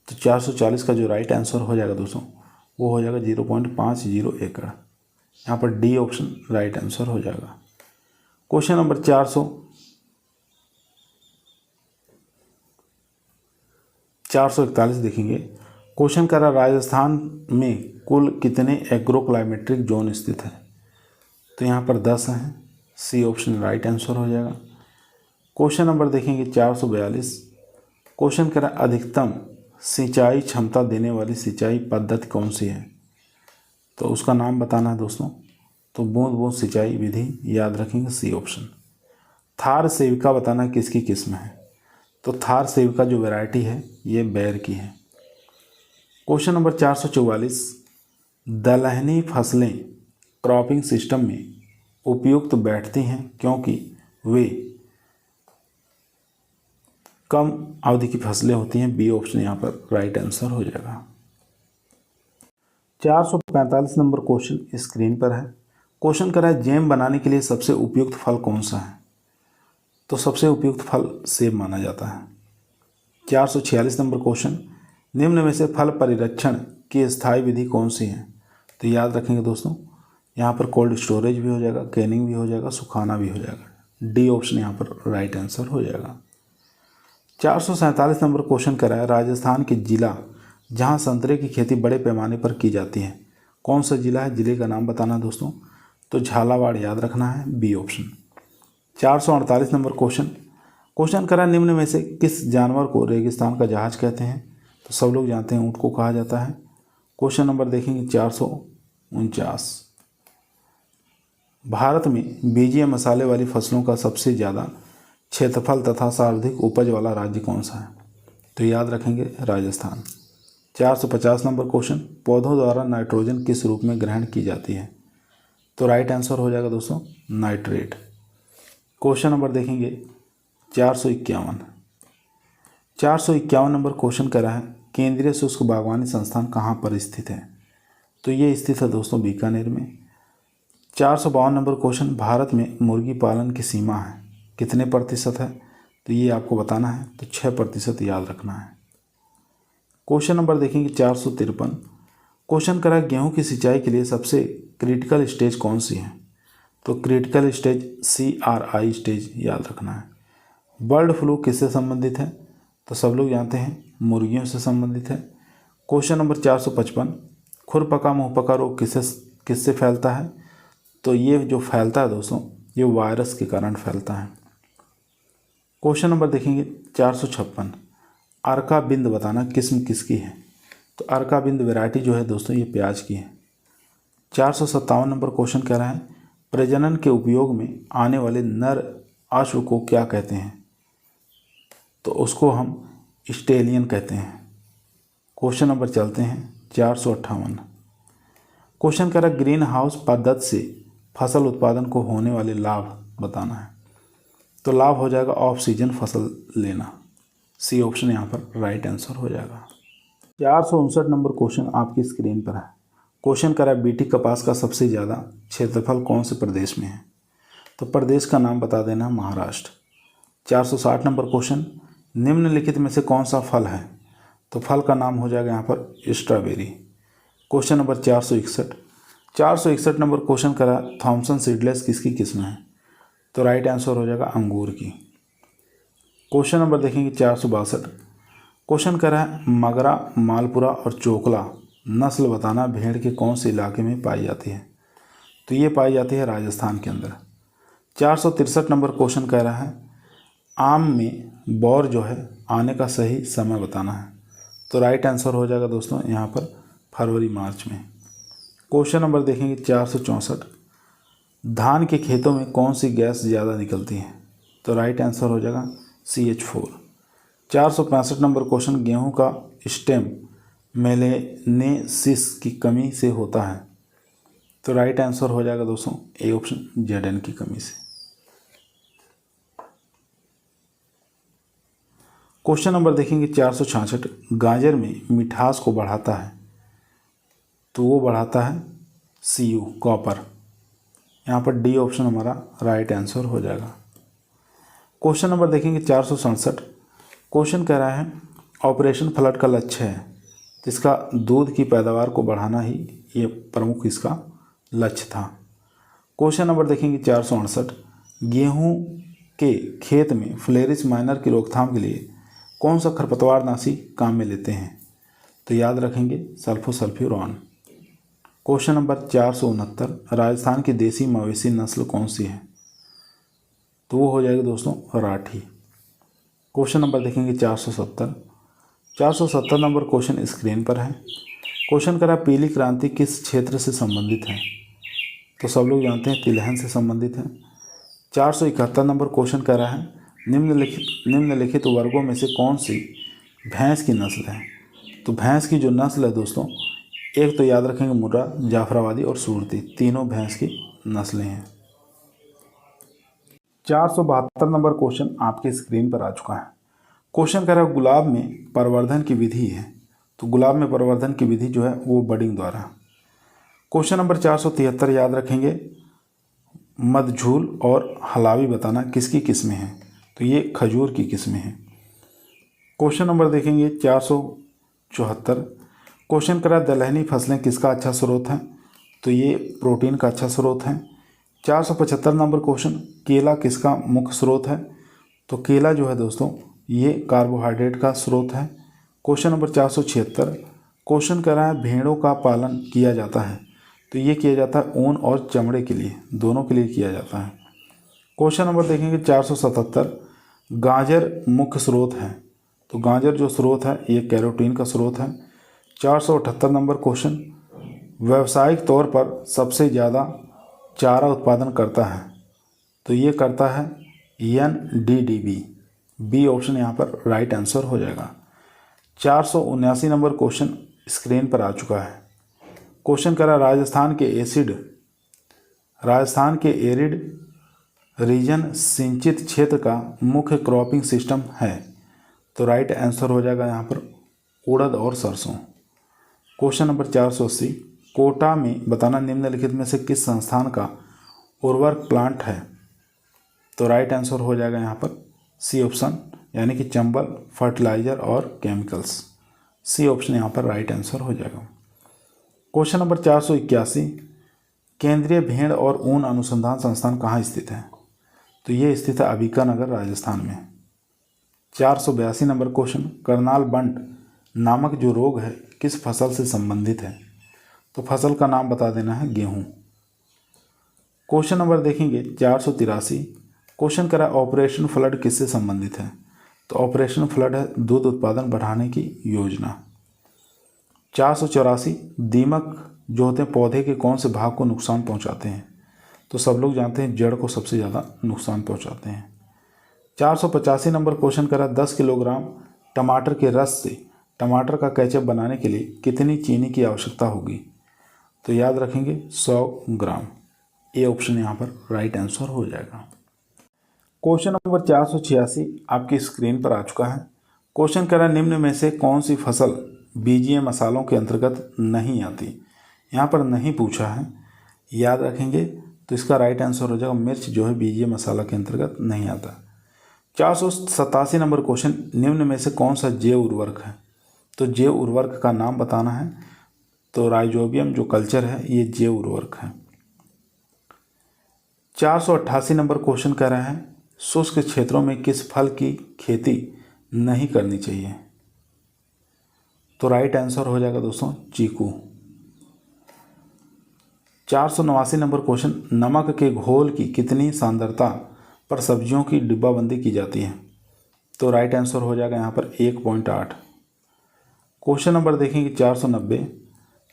तो 440 का जो राइट आंसर हो जाएगा दोस्तों वो हो जाएगा 0.50 एकड़। यहाँ पर डी ऑप्शन राइट आंसर हो जाएगा। क्वेश्चन नंबर 441 देखेंगे। क्वेश्चन करा राजस्थान में कुल कितने एग्रोक्लाइमेट्रिक जोन स्थित हैं? तो यहाँ पर 10 हैं। सी ऑप्शन राइट आंसर हो जाएगा। क्वेश्चन नंबर देखेंगे 442। क्वेश्चन करा अधिकतम सिंचाई क्षमता देने वाली सिंचाई पद्धति कौन सी है? तो उसका नाम बताना है दोस्तों। तो बूंद बूंद सिंचाई विधि याद रखेंगे सी ऑप्शन। थार सेविका बताना किसकी किस्म है? तो थार सेविका जो वैरायटी है ये बैर की है। क्वेश्चन नंबर 444 दलहनी फसलें क्रॉपिंग सिस्टम में उपयुक्त बैठती हैं क्योंकि वे कम अवधि की फसलें होती हैं। बी ऑप्शन यहाँ पर राइट आंसर हो जाएगा। 445 नंबर क्वेश्चन स्क्रीन पर है। क्वेश्चन करा है जैम बनाने के लिए सबसे उपयुक्त फल कौन सा है? तो सबसे उपयुक्त फल सेब माना जाता है। 446 नंबर क्वेश्चन निम्न में से फल परिरक्षण की स्थायी विधि कौन सी है? तो याद रखेंगे दोस्तों यहाँ पर कोल्ड स्टोरेज भी हो जाएगा, कैनिंग भी हो जाएगा, सुखाना भी हो जाएगा। डी ऑप्शन यहाँ पर राइट आंसर हो जाएगा। 447 नंबर क्वेश्चन करा है राजस्थान के जिला जहाँ संतरे की खेती बड़े पैमाने पर की जाती है कौन सा जिला है? जिले का नाम बताना है दोस्तों। तो झालावाड़ याद रखना है, बी ऑप्शन। 448 नंबर क्वेश्चन करा निम्न में से किस जानवर को रेगिस्तान का जहाज कहते हैं? तो सब लोग जानते हैं ऊँट को कहा जाता है। क्वेश्चन नंबर देखेंगे 449। भारत में बीजीय मसाले वाली फसलों का सबसे ज़्यादा क्षेत्रफल तथा सर्वाधिक उपज वाला राज्य कौन सा है? तो याद रखेंगे राजस्थान। 450 नंबर क्वेश्चन पौधों द्वारा नाइट्रोजन किस रूप में ग्रहण की जाती है? तो राइट आंसर हो जाएगा दोस्तों नाइट्रेट। क्वेश्चन नंबर देखेंगे 451। 451 नंबर क्वेश्चन करा है केंद्रीय शुष्क बागवानी संस्थान कहाँ पर स्थित है? तो ये स्थित है दोस्तों बीकानेर में। 452 नंबर क्वेश्चन भारत में मुर्गी पालन की सीमा है कितने प्रतिशत है? तो ये आपको बताना है। तो 6% याद रखना है। क्वेश्चन नंबर देखेंगे 453। क्वेश्चन करा गेहूं की सिंचाई के लिए सबसे क्रिटिकल स्टेज कौन सी है? तो क्रिटिकल स्टेज CRI स्टेज याद रखना है। बर्ड फ्लू किससे संबंधित है? तो सब लोग जानते हैं मुर्गियों से संबंधित है। क्वेश्चन नंबर 455 खुरपका मुंहपका रोग किससे फैलता है? तो ये जो फैलता है दोस्तों ये वायरस के कारण फैलता है। क्वेश्चन नंबर देखेंगे 456 अर्का बिंद बताना किस्म किसकी है? तो अर्का बिंद वैरायटी जो है दोस्तों ये प्याज की है। 457 नंबर क्वेश्चन कह रहा है प्रजनन के उपयोग में आने वाले नर अश्व को क्या कहते हैं? तो उसको हम स्टेलियन कहते हैं। क्वेश्चन नंबर चलते हैं 458। क्वेश्चन कह रहा है ग्रीन हाउस पद्धति से फसल उत्पादन को होने वाले लाभ बताना है। तो लाभ हो जाएगा ऑफ सीजन फसल लेना। सी ऑप्शन यहाँ पर राइट आंसर हो जाएगा। 459 नंबर क्वेश्चन आपकी स्क्रीन पर है। क्वेश्चन करा बीटी कपास का सबसे ज़्यादा क्षेत्रफल कौन से प्रदेश में है? तो प्रदेश का नाम बता देना महाराष्ट्र। 460 नंबर क्वेश्चन, निम्नलिखित में से कौन सा फल है? तो फल का नाम हो जाएगा यहाँ पर strawberry. Question number 461 number question करा थॉमसन सीडलेस किसकी किस्म है? तो राइट आंसर हो जाएगा अंगूर की। क्वेश्चन नंबर देखेंगे 462। क्वेश्चन करा है मगरा, मालपुरा और चोकला नस्ल बताना भेड़ के कौन से इलाके में पाई जाती है? तो ये पाई जाती है राजस्थान के अंदर। 463 नंबर क्वेश्चन कह रहा है आम में बौर जो है आने का सही समय बताना है। तो राइट आंसर हो जाएगा दोस्तों यहाँ पर फरवरी मार्च में। क्वेश्चन नंबर देखेंगे 464। धान के खेतों में कौन सी गैस ज़्यादा निकलती है? तो राइट आंसर हो जाएगा CH4। 465 नंबर क्वेश्चन, गेहूं का स्टेम मेलेनेसिस की कमी से होता है? तो राइट आंसर हो जाएगा दोस्तों ए ऑप्शन ZN की कमी से। क्वेश्चन नंबर देखेंगे 466। गाजर में मिठास को बढ़ाता है? तो वो बढ़ाता है Cu कॉपर। यहाँ पर डी ऑप्शन हमारा राइट आंसर हो जाएगा। क्वेश्चन नंबर देखेंगे 467। क्वेश्चन कह रहा है ऑपरेशन फ्लड का लक्ष्य है, इसका दूध की पैदावार को बढ़ाना ही ये प्रमुख इसका लक्ष्य था। क्वेश्चन नंबर देखेंगे 468। गेहूं के खेत में फ्लेरिस माइनर की रोकथाम के लिए कौन सा खरपतवारनाशी काम में लेते हैं? तो याद रखेंगे सल्फोसल्फ्यूरॉन। Question number 469। राजस्थान की देसी मवेशी नस्ल कौन सी है? तो वो हो जाएगी दोस्तों राठी। क्वेश्चन नंबर देखेंगे 470 नंबर क्वेश्चन स्क्रीन पर है। क्वेश्चन करा पीली क्रांति किस क्षेत्र से संबंधित है? तो सब लोग जानते हैं तिलहन से संबंधित है। 471 नंबर क्वेश्चन कह रहा है निम्नलिखित वर्गों में से कौन सी भैंस की नस्ल है? तो भैंस की जो नस्ल है दोस्तों, एक तो याद रखेंगे मुर्रा, जाफराबादी और सूरती, तीनों भैंस की नस्लें हैं। 472 नंबर क्वेश्चन आपके स्क्रीन पर आ चुका है। क्वेश्चन कह रहा है गुलाब में प्रवर्धन की विधि है? तो गुलाब में प्रवर्धन की विधि जो है वो बडिंग द्वारा। क्वेश्चन नंबर 473 याद रखेंगे मधझूल और हलावी बताना किसकी किस्में हैं? तो ये खजूर की किस्में हैं। क्वेश्चन नंबर देखेंगे 474। क्वेश्चन करा दलहनी फसलें किसका अच्छा स्रोत है? तो ये प्रोटीन का अच्छा स्रोत है। 475 नंबर क्वेश्चन, केला किसका मुख्य स्रोत है? तो केला जो है दोस्तों ये कार्बोहाइड्रेट का स्रोत है। Question number 476। क्वेश्चन कर रहा है भेड़ों का पालन किया जाता है? तो ये किया जाता है ऊन और चमड़े के लिए, दोनों के लिए किया जाता है। क्वेश्चन नंबर देखेंगे 477। गाजर मुख्य स्रोत है? तो गाजर जो स्रोत है ये कैरोटीन का स्रोत है। 478 नंबर क्वेश्चन, व्यावसायिक तौर पर सबसे ज़्यादा चारा उत्पादन करता है? तो ये करता है NDDB। बी ऑप्शन यहाँ पर राइट आंसर हो जाएगा। 479 नंबर क्वेश्चन स्क्रीन पर आ चुका है। क्वेश्चन करा राजस्थान के एरिड रीजन सिंचित क्षेत्र का मुख्य क्रॉपिंग सिस्टम है? तो राइट आंसर हो जाएगा यहाँ पर उड़द और सरसों। Question number 480। कोटा में बताना निम्नलिखित में से किस संस्थान का उर्वरक प्लांट है? तो राइट आंसर हो जाएगा यहाँ पर सी ऑप्शन, यानी कि चंबल फर्टिलाइजर और केमिकल्स। सी ऑप्शन यहाँ पर राइट आंसर हो जाएगा। Question number 481। केंद्रीय भेड़ और ऊन अनुसंधान संस्थान कहाँ स्थित है? तो ये स्थित है बीकानेर राजस्थान में। 482 नंबर क्वेश्चन, करनाल बंट नामक जो रोग है किस फसल से संबंधित है? तो फसल का नाम बता देना है गेहूँ। क्वेश्चन नंबर देखेंगे 483। क्वेश्चन करा ऑपरेशन फ्लड किससे संबंधित है? तो ऑपरेशन फ्लड है दूध उत्पादन बढ़ाने की योजना। 484। दीमक जो होते हैं पौधे के कौन से भाग को नुकसान पहुंचाते हैं? तो सब लोग जानते हैं जड़ को सबसे ज़्यादा नुकसान पहुंचाते हैं। 485 नंबर क्वेश्चन करा 10 किलोग्राम टमाटर के रस से टमाटर का केचप बनाने के लिए कितनी चीनी की आवश्यकता होगी? तो याद रखेंगे 100 ग्राम। ए ऑप्शन यहाँ पर राइट आंसर हो जाएगा। क्वेश्चन नंबर 486 आपकी स्क्रीन पर आ चुका है। क्वेश्चन कह रहा है निम्न में से कौन सी फसल बीजीय मसालों के अंतर्गत नहीं आती। यहाँ पर नहीं पूछा है, याद रखेंगे, तो इसका राइट आंसर हो जाएगा मिर्च जो है बीजीय मसाला के अंतर्गत नहीं आता। 487 नंबर क्वेश्चन, निम्न में से कौन सा जैव उर्वरक है। तो जैव उर्वरक का नाम बताना है। तो राइजोबियम जो कल्चर है ये जैव उर्वरक है। 488 नंबर क्वेश्चन कह रहा है शुष्क क्षेत्रों में किस फल की खेती नहीं करनी चाहिए। तो राइट आंसर हो जाएगा दोस्तों चीकू। 489 नंबर क्वेश्चन, नमक के घोल की कितनी सांद्रता पर सब्जियों की डिब्बाबंदी की जाती है। तो राइट आंसर हो जाएगा यहाँ पर 1.8। क्वेश्चन नंबर देखेंगे 490।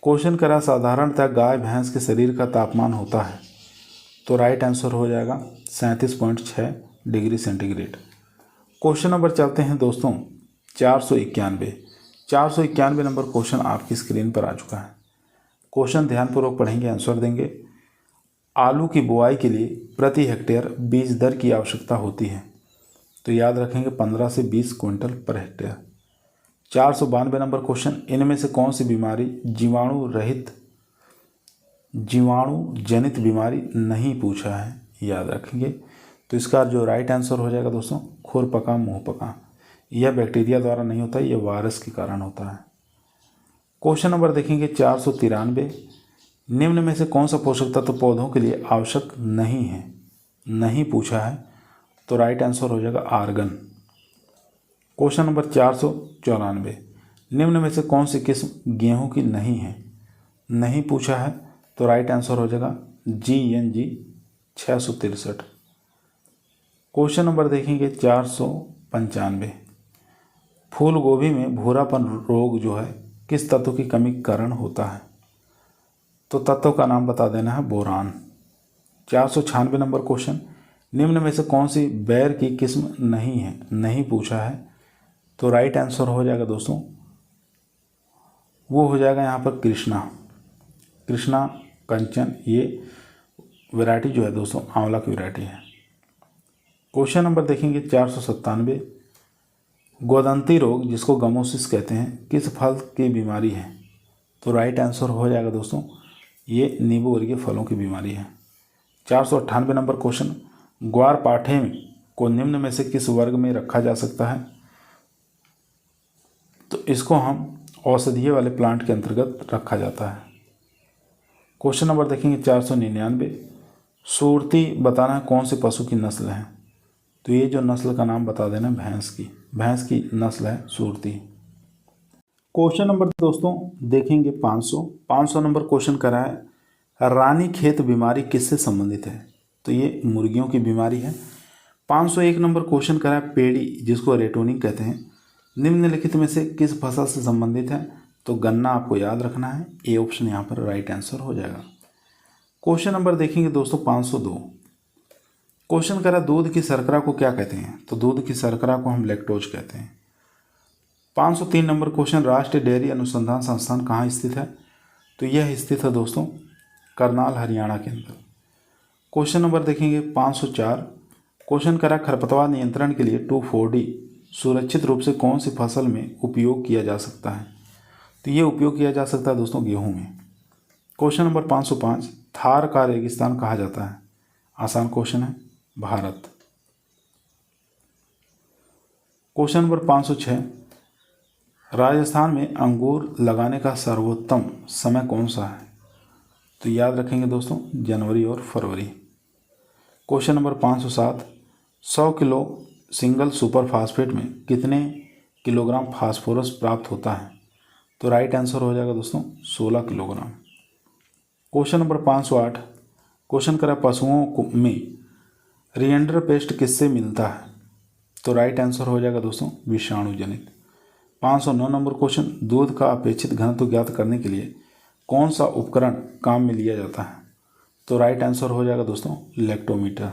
क्वेश्चन करा साधारणतः गाय भैंस के शरीर का तापमान होता है। तो राइट आंसर हो जाएगा 37.6 डिग्री सेंटीग्रेड। क्वेश्चन नंबर चलते हैं दोस्तों 491 नंबर क्वेश्चन आपकी स्क्रीन पर आ चुका है। क्वेश्चन ध्यानपूर्वक पढ़ेंगे, आंसर देंगे। आलू की बुआई के लिए प्रति हेक्टेयर बीज दर की आवश्यकता होती है। तो याद रखेंगे 15 से 20 quintal per hectare. 492 number question, इनमें से कौन सी बीमारी जीवाणु जनित बीमारी नहीं पूछा है, याद रखेंगे। तो इसका जो राइट आंसर हो जाएगा दोस्तों खुरपका मुंहपका। यह बैक्टीरिया द्वारा नहीं होता, यह वायरस के कारण होता है। क्वेश्चन नंबर देखेंगे 493। निम्न में से कौन सा पोषक तत्व पौधों के लिए आवश्यक नहीं है, नहीं पूछा है। तो राइट आंसर हो जाएगा आर्गन। Question number 494। निम्न में से कौन सी किस्म गेहूं की नहीं है, नहीं पूछा है। तो राइट आंसर हो जाएगा GNG 663। क्वेश्चन नंबर देखेंगे 495। फूल गोभी में भूरापन रोग जो है किस तत्व की कमी के कारण होता है। तो तत्व का नाम बता देना है बोरान। 496 नंबर क्वेश्चन, निम्न में से कौन सी बैर की किस्म नहीं है, नहीं पूछा है। तो राइट आंसर हो जाएगा दोस्तों वो हो जाएगा यहाँ पर कृष्णा कंचन। ये वैरायटी जो है दोस्तों आंवला की वैरायटी है। क्वेश्चन नंबर देखेंगे 497। गोदंती रोग जिसको गमोसिस कहते हैं किस फल की बीमारी है। तो राइट आंसर हो जाएगा दोस्तों ये नींबू वर्गीय फलों की बीमारी है। 498 नंबर क्वेश्चन, ग्वार पाठे को निम्न में से किस वर्ग में रखा जा सकता है। तो इसको हम औषधीय वाले प्लांट के अंतर्गत रखा जाता है। क्वेश्चन नंबर देखेंगे 499। सुरती बताना है कौन से पशु की नस्ल है। तो ये जो नस्ल का नाम बता देना भैंस की नस्ल है सुरती। क्वेश्चन नंबर दोस्तों देखेंगे 500 नंबर क्वेश्चन करा है रानी खेत बीमारी किससे संबंधित है। तो ये मुर्गियों की बीमारी है। 501 नंबर क्वेश्चन करा है पेड़ी जिसको रेटोनिंग कहते हैं निम्नलिखित में से किस फसल से संबंधित है। तो गन्ना आपको याद रखना है, ए ऑप्शन यहाँ पर राइट आंसर हो जाएगा। क्वेश्चन नंबर देखेंगे दोस्तों 502। क्वेश्चन करा दूध की शर्करा को क्या कहते हैं। तो दूध की शर्करा को हम लैक्टोज कहते हैं। 503 नंबर क्वेश्चन, राष्ट्रीय डेयरी अनुसंधान संस्थान कहाँ स्थित है। तो यह स्थित है दोस्तों करनाल हरियाणा के अंदर। क्वेश्चन नंबर देखेंगे 504। क्वेश्चन करा खरपतवार नियंत्रण के लिए 2,4-D सुरक्षित रूप से कौन सी फसल में उपयोग किया जा सकता है। तो ये उपयोग किया जा सकता है दोस्तों गेहूं में। Question number 505। थार का रेगिस्तान कहा जाता है। आसान क्वेश्चन है, भारत। Question number 506। राजस्थान में अंगूर लगाने का सर्वोत्तम समय कौन सा है। तो याद रखेंगे दोस्तों जनवरी और फरवरी। Question number 507। 100 kilo single super phosphate में कितने किलोग्राम फास्फोरस प्राप्त होता है। तो राइट आंसर हो जाएगा दोस्तों 16 किलोग्राम। Question number 508। क्वेश्चन करा पशुओं में रिएंडर पेस्ट किससे मिलता है। तो राइट आंसर हो जाएगा दोस्तों विषाणु जनित। 509 नंबर क्वेश्चन, दूध का अपेक्षित घनत्व ज्ञात करने के लिए कौन सा उपकरण काम में लिया जाता है। तो राइट आंसर हो जाएगा दोस्तों लैक्टोमीटर।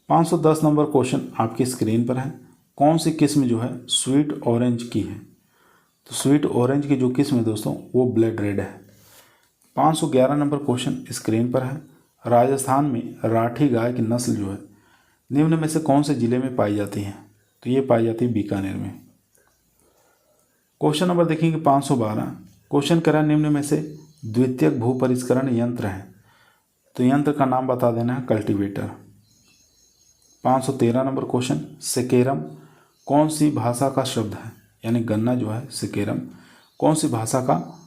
510 नंबर क्वेश्चन आपकी स्क्रीन पर है, कौन सी किस्म जो है स्वीट ऑरेंज की है। तो स्वीट ऑरेंज की जो किस्म है दोस्तों वो ब्लड रेड है। 511 नंबर क्वेश्चन स्क्रीन पर है। राजस्थान में राठी गाय की नस्ल जो है निम्न में से कौन से जिले में पाई जाती है? तो ये पाई जाती है बीकानेर में। क्वेश्चन नंबर देखेंगे 512। क्वेश्चन करा निम्न में से द्वितीयक भू परिष्करण यंत्र है, तो यंत्र का नाम बता देना है कल्टीवेटर। 513 नंबर क्वेश्चन, सेकेरम कौन सी भाषा का शब्द है? यानी गन्ना जो है सेकेरम कौन सी भाषा का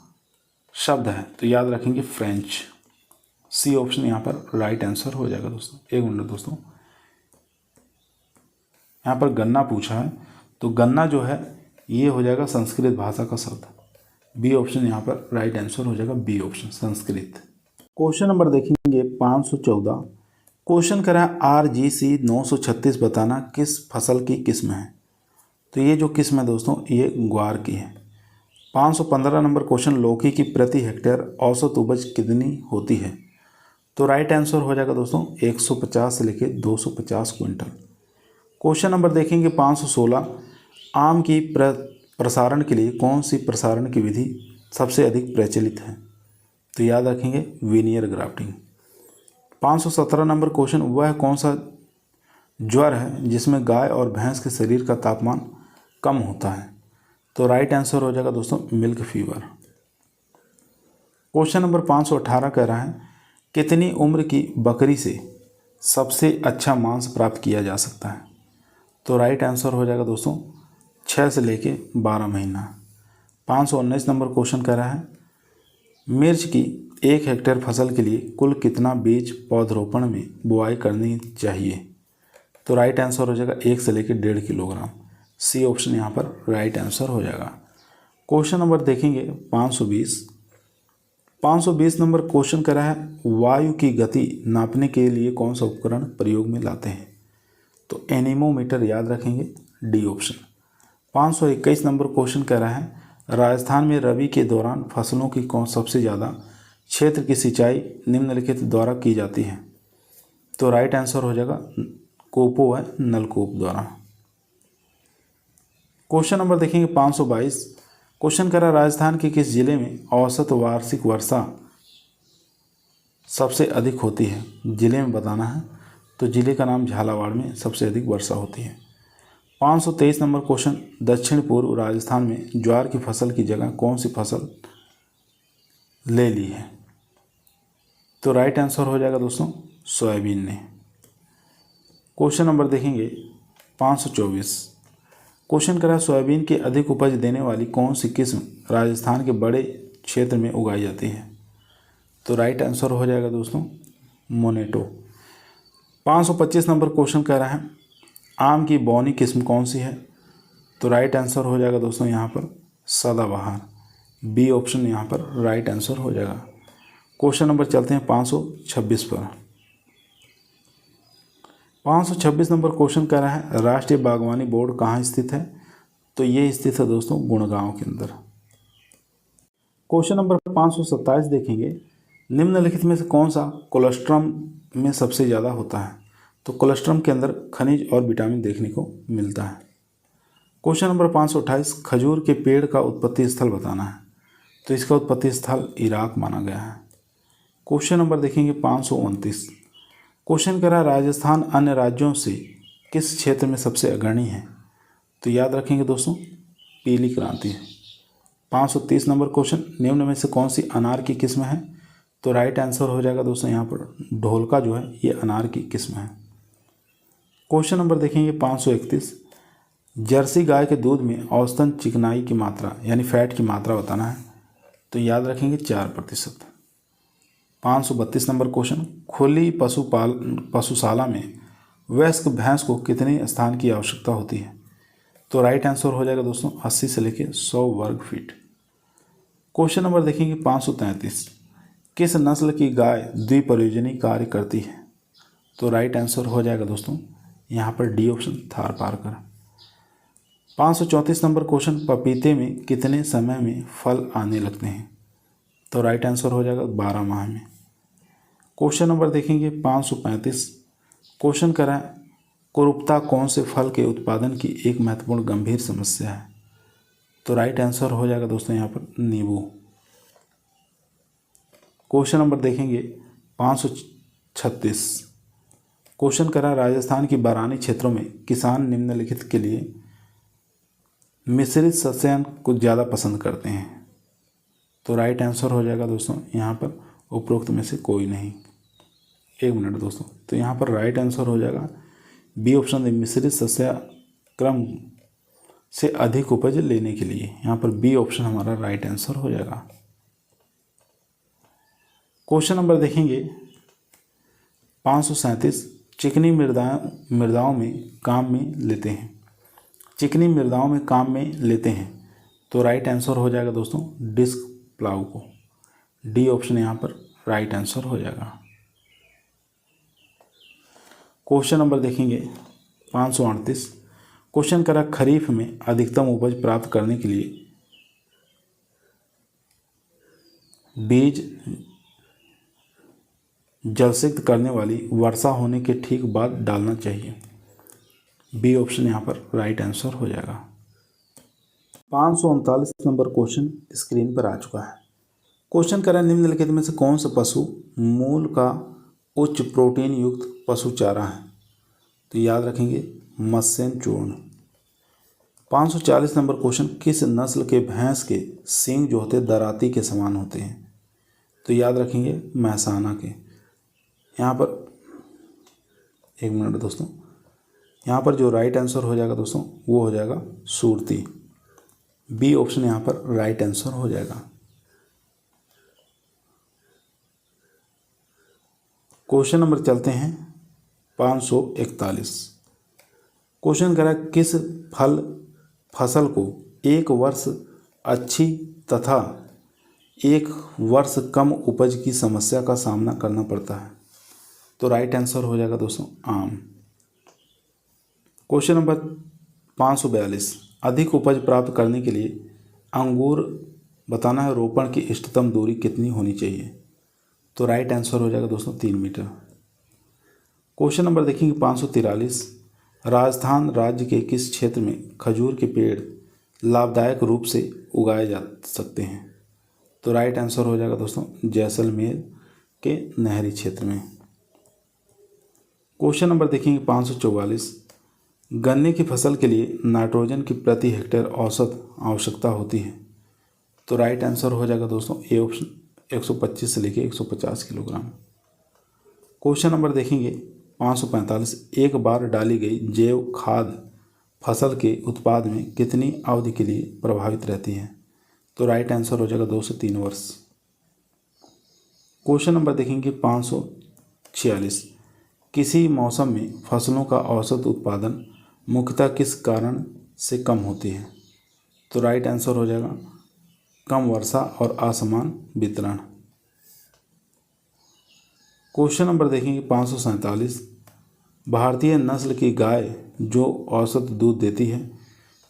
शब्द है? तो याद रखेंगे फ्रेंच। सी ऑप्शन यहाँ पर राइट आंसर हो जाएगा दोस्तों। एक मिनट दोस्तों, यहाँ पर गन्ना पूछा है, तो गन्ना जो है ये हो जाएगा संस्कृत भाषा का शब्द। बी ऑप्शन यहाँ पर राइट आंसर हो जाएगा, B option Sanskrit. Question number देखेंगे 514। क्वेश्चन करा RGC 936 बताना किस फसल की किस्म है? तो ये जो किस्म है दोस्तों ये ग्वार की है। 515 नंबर क्वेश्चन, लौकी की प्रति हेक्टेयर औसत उपज कितनी होती है? तो राइट आंसर हो जाएगा दोस्तों 150 से लेके 250 क्विंटल। क्वेश्चन नंबर देखेंगे 516। आम की प्रसारण के लिए कौन सी प्रसारण की विधि सबसे अधिक प्रचलित है? तो याद रखेंगे विनियर ग्राफ्टिंग। 517 नंबर क्वेश्चन, वह कौन सा ज्वर है जिसमें गाय और भैंस के शरीर का तापमान कम होता है? तो राइट आंसर हो जाएगा दोस्तों मिल्क फीवर। क्वेश्चन नंबर 518 कह रहा है कितनी उम्र की बकरी से सबसे अच्छा मांस प्राप्त किया जा सकता है? तो राइट आंसर हो जाएगा दोस्तों 6 से लेके 12 महीना। 519 नंबर क्वेश्चन कह रहा है मिर्च की 1 हेक्टेयर फसल के लिए कुल कितना बीज पौधरोपण में बुआई करनी चाहिए? तो राइट आंसर हो जाएगा 1 से लेके 1.5 किलोग्राम। सी ऑप्शन यहाँ पर राइट आंसर हो जाएगा। क्वेश्चन नंबर देखेंगे 520 नंबर क्वेश्चन कह रहा है वायु की गति नापने के लिए कौन सा उपकरण प्रयोग में लाते हैं? तो एनीमोमीटर याद रखेंगे, डी ऑप्शन। 521 नंबर क्वेश्चन कह रहा है राजस्थान में रबी के दौरान फसलों की कौन सबसे ज़्यादा क्षेत्र की सिंचाई निम्नलिखित द्वारा की जाती है? तो राइट आंसर हो जाएगा कोपो है नलकूप द्वारा। क्वेश्चन नंबर देखेंगे 522। क्वेश्चन करा राजस्थान के किस जिले में औसत वार्षिक वर्षा सबसे अधिक होती है? जिले में बताना है, तो जिले का नाम झालावाड़ में सबसे अधिक वर्षा होती है। 523 नंबर क्वेश्चन, दक्षिण पूर्व राजस्थान में ज्वार की फसल की जगह कौन सी फसल ले ली है? तो राइट आंसर हो जाएगा दोस्तों सोयाबीन ने। क्वेश्चन नंबर देखेंगे 524। क्वेश्चन करा सोयाबीन की अधिक उपज देने वाली कौन सी किस्म राजस्थान के बड़े क्षेत्र में उगाई जाती है? तो राइट आंसर हो जाएगा दोस्तों मोनेटो। 525 नंबर क्वेश्चन कह रहा है आम की बौनी किस्म कौन सी है? तो राइट आंसर हो जाएगा दोस्तों यहाँ पर सदाबहार। बी ऑप्शन यहाँ पर राइट आंसर हो जाएगा। क्वेश्चन नंबर चलते हैं 526 पर। 526 नंबर क्वेश्चन कह रहा है राष्ट्रीय बागवानी बोर्ड कहाँ स्थित है? तो ये स्थित है दोस्तों गुड़गांव के अंदर। क्वेश्चन नंबर 527 देखेंगे निम्नलिखित में से कौन सा कोलेस्ट्रम में सबसे ज़्यादा होता है? तो कोलेस्ट्रम के अंदर खनिज और विटामिन देखने को मिलता है। क्वेश्चन नंबर 528 खजूर के पेड़ का उत्पत्ति स्थल बताना है, तो इसका उत्पत्ति स्थल इराक माना गया है। क्वेश्चन नंबर देखेंगे 529। क्वेश्चन करा राजस्थान अन्य राज्यों से किस क्षेत्र में सबसे अग्रणी है? तो याद रखेंगे दोस्तों पीली क्रांति है। 530 नंबर क्वेश्चन, निम्न में से कौन सी अनार की किस्म है? तो राइट आंसर हो जाएगा दोस्तों यहाँ पर ढोलका जो है ये अनार की किस्म है। क्वेश्चन नंबर देखेंगे 531। जर्सी गाय के दूध में औसतन चिकनाई की मात्रा यानी फैट की मात्रा बताना है, तो याद रखेंगे 4%। 532 नंबर क्वेश्चन, खुली पशुशाला में वयस्क भैंस को कितने स्थान की आवश्यकता होती है? तो राइट आंसर हो जाएगा दोस्तों 80 से लेकर 100 वर्ग फीट। क्वेश्चन नंबर देखेंगे 533। किस नस्ल की गाय द्विप्रयोजनी कार्य करती है? तो राइट आंसर हो जाएगा दोस्तों यहाँ पर D option Tharparkar. 534 number question, पपीते में कितने समय में फल आने लगते हैं? तो राइट आंसर हो जाएगा 12 माह में। क्वेश्चन नंबर देखेंगे 535। क्वेश्चन करा कुरूपता कौन से फल के उत्पादन की एक महत्वपूर्ण गंभीर समस्या है? तो राइट आंसर हो जाएगा दोस्तों यहाँ पर नींबू। क्वेश्चन नंबर देखेंगे 536। क्वेश्चन करा राजस्थान की बारानी क्षेत्रों में किसान निम्नलिखित के लिए मिश्रित सस्यायन को ज़्यादा पसंद करते हैं। तो राइट आंसर हो जाएगा दोस्तों यहाँ पर उपरोक्त में से कोई नहीं। एक मिनट दोस्तों, तो यहाँ पर राइट आंसर हो जाएगा बी ऑप्शन, मिश्रित सस्यक्रम से अधिक उपज लेने के लिए। यहाँ पर बी ऑप्शन हमारा राइट आंसर हो जाएगा। क्वेश्चन नंबर देखेंगे 537। चिकनी मृदाओं में काम में लेते हैं। चिकनी मृदाओं में काम में लेते हैं तो राइट आंसर हो जाएगा दोस्तों डिस्क प्लाऊ को। डी ऑप्शन यहाँ पर राइट आंसर हो जाएगा। क्वेश्चन नंबर देखेंगे 538। क्वेश्चन करा खरीफ में अधिकतम उपज प्राप्त करने के लिए बीज जलसिक्त करने वाली वर्षा होने के ठीक बाद डालना चाहिए। बी ऑप्शन यहाँ पर राइट आंसर हो जाएगा। 539 नंबर क्वेश्चन स्क्रीन पर आ चुका है। क्वेश्चन करें निम्नलिखित में से कौन सा पशु मूल का उच्च प्रोटीन युक्त पशु चारा है। तो याद रखेंगे मत्स्य चूर्ण। 540 नंबर क्वेश्चन किस नस्ल के भैंस के सींग जो होते दराती के समान होते हैं। तो याद रखेंगे महसाना के। यहाँ पर एक मिनट दोस्तों, यहाँ पर जो राइट आंसर हो जाएगा दोस्तों वो हो जाएगा सूरती। बी ऑप्शन यहाँ पर राइट आंसर हो जाएगा। क्वेश्चन नंबर चलते हैं 541। क्वेश्चन करा किस फसल को एक वर्ष अच्छी तथा एक वर्ष कम उपज की समस्या का सामना करना पड़ता है। तो राइट आंसर हो जाएगा दोस्तों आम। Question number 542। अधिक उपज प्राप्त करने के लिए अंगूर बताना है रोपण की इष्टतम दूरी कितनी होनी चाहिए। तो राइट आंसर हो जाएगा दोस्तों 3 मीटर। क्वेश्चन नंबर देखेंगे 543। राजस्थान राज्य के किस क्षेत्र में खजूर के पेड़ लाभदायक रूप से उगाए जा सकते हैं। तो राइट आंसर हो जाएगा दोस्तों जैसलमेर के नहरी क्षेत्र में। क्वेश्चन नंबर देखेंगे 544। गन्ने की फसल के लिए नाइट्रोजन की प्रति हेक्टेयर औसत आवश्यकता होती है। तो राइट आंसर हो जाएगा दोस्तों ए ऑप्शन 125 से लेकर 150 किलोग्राम। क्वेश्चन नंबर देखेंगे 545। एक बार डाली गई जैव खाद फसल के उत्पाद में कितनी अवधि के लिए प्रभावित रहती है। तो राइट आंसर हो जाएगा 2 से 3 वर्ष। क्वेश्चन नंबर देखेंगे 546। किसी मौसम में फसलों का औसत उत्पादन मुख्यतः किस कारण से कम होती है। तो राइट आंसर हो जाएगा कम वर्षा और असमान वितरण। क्वेश्चन नंबर देखेंगे 547। भारतीय नस्ल की गाय जो औसत दूध देती है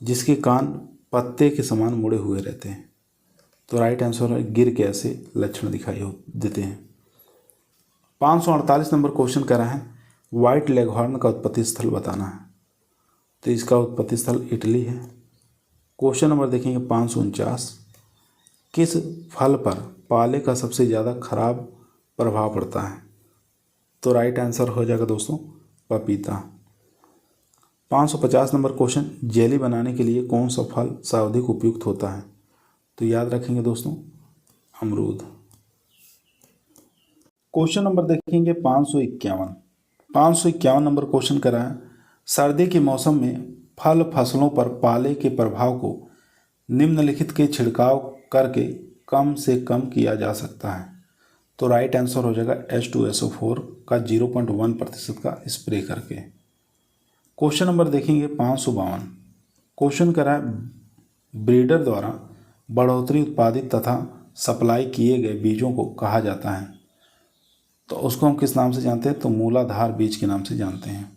जिसके कान पत्ते के समान मुड़े हुए रहते हैं। तो राइट आंसर है गिर के ऐसे लक्षण दिखाई देते हैं। 548 नंबर क्वेश्चन कर रहा है व्हाइट लेगहॉर्न का उत्पत्ति स्थल बताना है। तो इसका उत्पत्ति स्थल इटली है। क्वेश्चन नंबर देखेंगे 549। किस फल पर पाले का सबसे ज़्यादा खराब प्रभाव पड़ता है। तो राइट आंसर हो जाएगा दोस्तों पपीता। 550 नंबर क्वेश्चन जेली बनाने के लिए कौन सा फल सर्वाधिक उपयुक्त होता है। तो याद रखेंगे दोस्तों अमरूद। क्वेश्चन नंबर देखेंगे 551। 551 नंबर क्वेश्चन करा है सर्दी के मौसम में फल फसलों पर पाले के प्रभाव को निम्नलिखित के छिड़काव करके कम से कम किया जा सकता है। तो राइट आंसर हो जाएगा H2SO4 का 0.1% का स्प्रे करके। क्वेश्चन नंबर देखेंगे 552। क्वेश्चन करा ब्रीडर द्वारा बढ़ोतरी उत्पादित तथा सप्लाई किए गए बीजों को कहा जाता है। तो उसको हम किस नाम से जानते हैं। तो मूलाधार बीज के नाम से जानते हैं।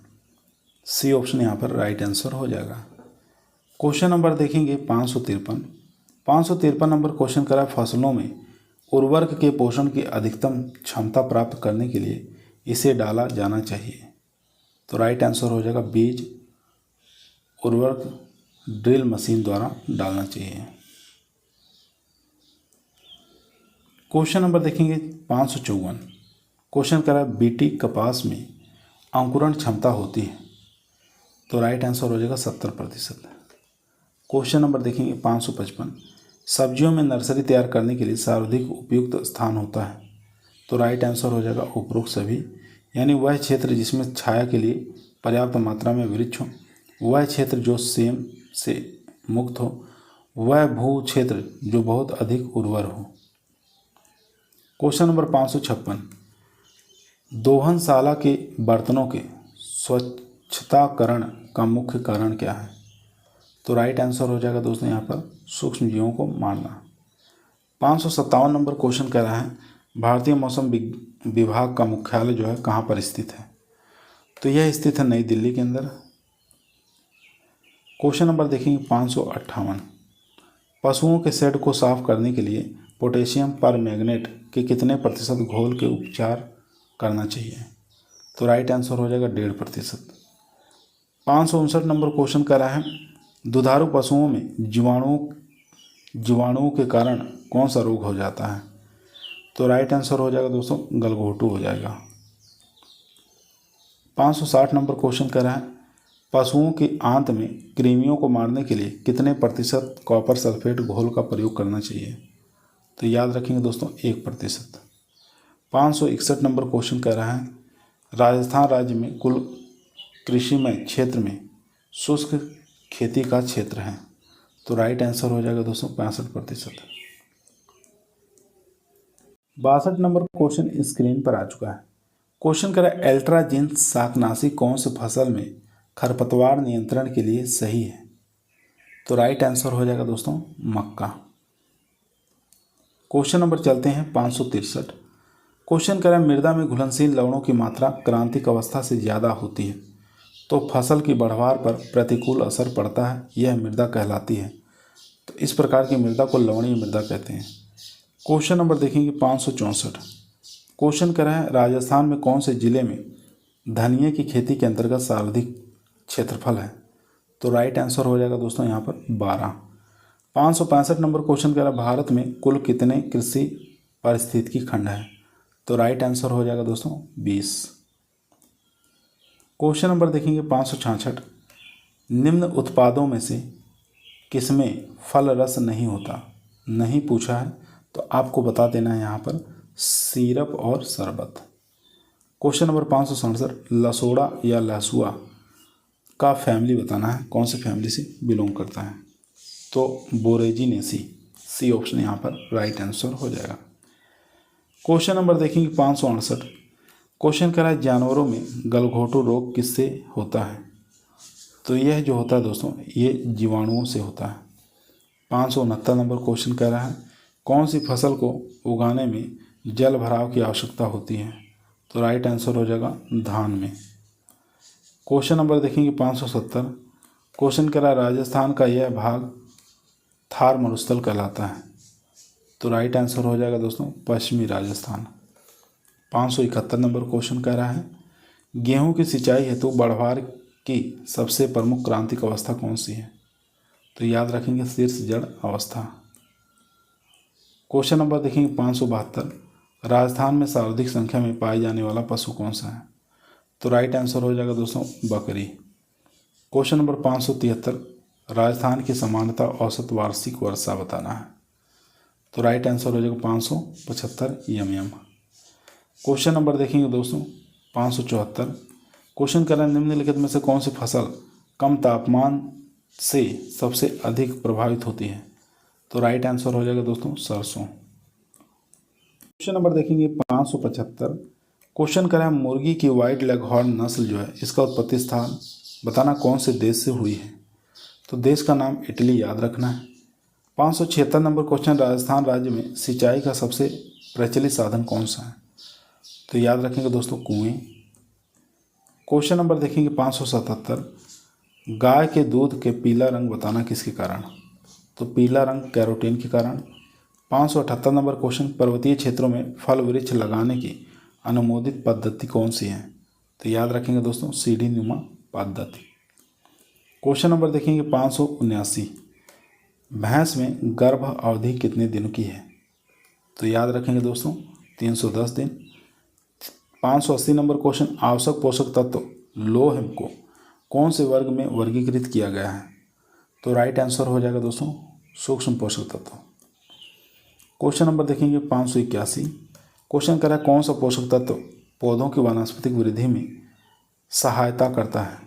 सी ऑप्शन यहाँ पर राइट आंसर हो जाएगा। क्वेश्चन नंबर देखेंगे 553। 553 नंबर क्वेश्चन करा फसलों में उर्वरक के पोषण की अधिकतम क्षमता प्राप्त करने के लिए इसे डाला जाना चाहिए। तो राइट आंसर हो जाएगा बीज उर्वरक ड्रिल मशीन द्वारा डालना चाहिए। क्वेश्चन नंबर देखेंगे 554। क्वेश्चन करा बीटी कपास में अंकुरण क्षमता होती है, तो राइट आंसर हो जाएगा 70%। क्वेश्चन नंबर देखेंगे 555। सब्जियों में नर्सरी तैयार करने के लिए सर्वाधिक उपयुक्त स्थान होता है, तो राइट आंसर हो जाएगा उपरोक्त सभी, यानी वह क्षेत्र जिसमें छाया के लिए पर्याप्त मात्रा में वृक्ष हो, वह क्षेत्र जो सेम से मुक्त हो, वह भू क्षेत्र जो बहुत अधिक उर्वर हो। Question number 556। दोहनशाला के बर्तनों के स्वच्छताकरण का मुख्य कारण क्या है, तो राइट आंसर हो जाएगा दोस्तों यहाँ पर सूक्ष्म जीवों को मारना। 557 नंबर क्वेश्चन कह रहा है भारतीय मौसम विभाग का मुख्यालय जो है कहाँ पर स्थित है, तो यह स्थित है नई दिल्ली के अंदर। क्वेश्चन नंबर देखेंगे 558। पशुओं के शेड को साफ करने के लिए पोटेशियम परमैंगनेट के कितने प्रतिशत घोल के उपचार करना चाहिए, तो राइट आंसर हो जाएगा 1.5%। 559 नंबर क्वेश्चन कह रहा है दुधारू पशुओं में जीवाणुओं के कारण कौन सा रोग हो जाता है, तो राइट आंसर हो जाएगा दोस्तों गलघोटू हो जाएगा। 560 नंबर क्वेश्चन कह रहा है पशुओं के आंत में कृमियों को मारने के लिए कितने प्रतिशत कॉपर सल्फेट घोल का प्रयोग करना चाहिए, तो याद रखेंगे दोस्तों 1%। 561 नंबर क्वेश्चन कह रहा है राजस्थान राज्य में कुल कृषिमय क्षेत्र में शुष्क खेती का क्षेत्र है, तो राइट आंसर हो जाएगा दोस्तों 65%। 62 नंबर क्वेश्चन स्क्रीन पर आ चुका है। क्वेश्चन करा एल्ट्राजिन शाकनाशी कौन सी फसल में खरपतवार नियंत्रण के लिए सही है, तो राइट आंसर हो जाएगा दोस्तों मक्का। क्वेश्चन नंबर चलते हैं 563। क्वेश्चन करा मृदा में घुलनशील लवणों की मात्रा क्रांतिक अवस्था से ज़्यादा होती है, तो फसल की बढ़वार पर प्रतिकूल असर पड़ता है, यह मृदा कहलाती है, तो इस प्रकार की मृदा को लवणीय मृदा कहते हैं। क्वेश्चन नंबर देखेंगे 564। क्वेश्चन करा है राजस्थान में कौन से जिले में धनिया की खेती के अंतर्गत सर्वाधिक क्षेत्रफल है, तो राइट आंसर हो जाएगा दोस्तों यहाँ पर 12। 565 नंबर क्वेश्चन करा भारत में कुल कितने कृषि पारिस्थितिकी खंड है, तो राइट आंसर हो जाएगा दोस्तों 20। क्वेश्चन नंबर देखेंगे 566। निम्न उत्पादों में से किसमें फल रस नहीं होता, नहीं पूछा है, तो आपको बता देना है यहाँ पर सिरप और शरबत। Question number 567। लसोड़ा या लहसुआ का फैमिली बताना है, कौन से फैमिली से बिलोंग करता है, तो बोरेजिनेसी, सी ऑप्शन यहाँ पर राइट आंसर हो जाएगा। क्वेश्चन नंबर देखेंगे 568। क्वेश्चन करा है जानवरों में गलघोटू रोग किससे होता है, तो यह जो होता है दोस्तों ये जीवाणुओं से होता है। 569 नंबर क्वेश्चन कह रहा है कौन सी फसल को उगाने में जल भराव की आवश्यकता होती है, तो राइट आंसर हो जाएगा धान में। क्वेश्चन नंबर देखेंगे 570। क्वेश्चन कह रहा है राजस्थान का यह भाग थार मरुस्थल कहलाता है, तो राइट आंसर हो जाएगा दोस्तों पश्चिमी राजस्थान। 571 नंबर क्वेश्चन कह रहा है गेहूं की सिंचाई हेतु बढ़वार की सबसे प्रमुख क्रांतिक अवस्था कौन सी है, तो याद रखेंगे शीर्ष जड़ अवस्था। क्वेश्चन नंबर देखेंगे 572। राजस्थान में सर्वाधिक संख्या में पाए जाने वाला पशु कौन सा है, तो राइट आंसर हो जाएगा दोस्तों बकरी। Question number 573। राजस्थान की सामान्यतः औसत वार्षिक वर्षा बताना है, तो राइट आंसर हो जाएगा 575 mm। क्वेश्चन नंबर देखेंगे दोस्तों 574। क्वेश्चन कर रहे हैं निम्नलिखित में से कौन सी फसल कम तापमान से सबसे अधिक प्रभावित होती है, तो राइट आंसर हो जाएगा दोस्तों सरसों। क्वेश्चन नंबर देखेंगे 575। क्वेश्चन कर रहे हैं मुर्गी की व्हाइट लेगहॉर्न नस्ल जो है इसका उत्पत्ति स्थान बताना कौन से देश से हुई है, तो देश का नाम इटली याद रखना है। 576 नंबर क्वेश्चन राजस्थान राज्य में सिंचाई का सबसे प्रचलित साधन कौन सा है, तो याद रखेंगे दोस्तों कुएं। क्वेश्चन नंबर देखेंगे 577। गाय के दूध के पीला रंग बताना किसके कारण, तो पीला रंग कैरोटीन के कारण। 578 नंबर क्वेश्चन पर्वतीय क्षेत्रों में फल वृक्ष लगाने की अनुमोदित पद्धति कौन सी है, तो याद रखेंगे दोस्तों सीढ़ी नुमा पद्धति। क्वेश्चन नंबर देखेंगे 579। भैंस में गर्भ अवधि कितने दिनों की है, तो याद रखेंगे दोस्तों 310 दिन। 580 नंबर क्वेश्चन, आवश्यक पोषक तत्व लोह को कौन से वर्ग में वर्गीकृत किया गया है? तो राइट आंसर हो जाएगा दोस्तों सूक्ष्म पोषक तत्व। क्वेश्चन नंबर देखेंगे 581। क्वेश्चन करा कौन सा पोषक तत्व पौधों की वानस्पतिक वृद्धि में सहायता करता है?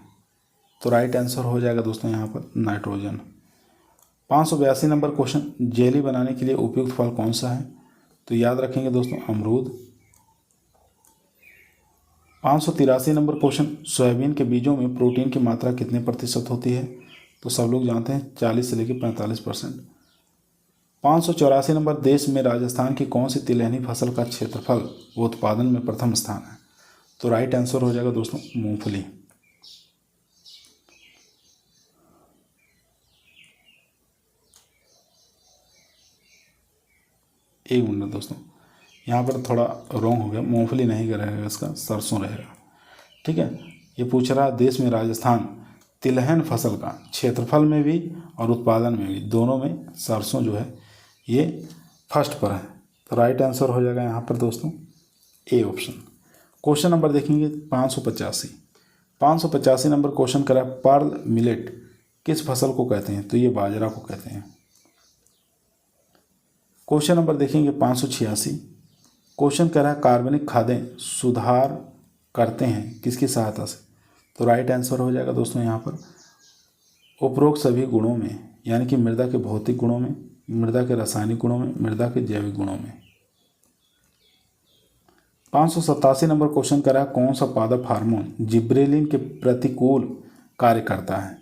तो राइट आंसर हो जाएगा दोस्तों यहाँ पर नाइट्रोजन। 582 नंबर क्वेश्चन, जेली बनाने के लिए उपयुक्त फल कौन सा है? तो याद रखेंगे दोस्तों अमरूद। 583 नंबर क्वेश्चन, सोयाबीन के बीजों में प्रोटीन की मात्रा कितने प्रतिशत होती है? तो सब लोग जानते हैं 40 से लेकर 45%। 584 नंबर, देश में राजस्थान की कौन सी तिलहनी फसल का क्षेत्रफल व उत्पादन में प्रथम स्थान है? तो राइट आंसर हो जाएगा दोस्तों मूंगफली। एक मिनट दोस्तों, यहाँ पर थोड़ा रॉन्ग हो गया, मूंगफली नहीं रहेगा, इसका सरसों रहेगा। ठीक है, ये पूछ रहा देश में राजस्थान तिलहन फसल का क्षेत्रफल में भी और उत्पादन में भी, दोनों में सरसों जो है ये फर्स्ट पर है। तो राइट आंसर हो जाएगा यहाँ पर दोस्तों ए ऑप्शन। क्वेश्चन नंबर देखेंगे 585। 585 नंबर क्वेश्चन करा पर्ल मिलेट किस फसल को कहते हैं? तो ये बाजरा को कहते हैं। क्वेश्चन नंबर देखेंगे 586। क्वेश्चन कह रहा है कार्बनिक खादें सुधार करते हैं किसकी सहायता से? तो राइट आंसर हो जाएगा दोस्तों यहाँ पर उपरोक्त सभी गुणों में, यानी कि मृदा के भौतिक गुणों में, मृदा के रासायनिक गुणों में, मृदा के जैविक गुणों में। 587 नंबर क्वेश्चन कह रहा है कौन सा पादप हार्मोन जिब्रेलिन के प्रतिकूल कार्य करता है?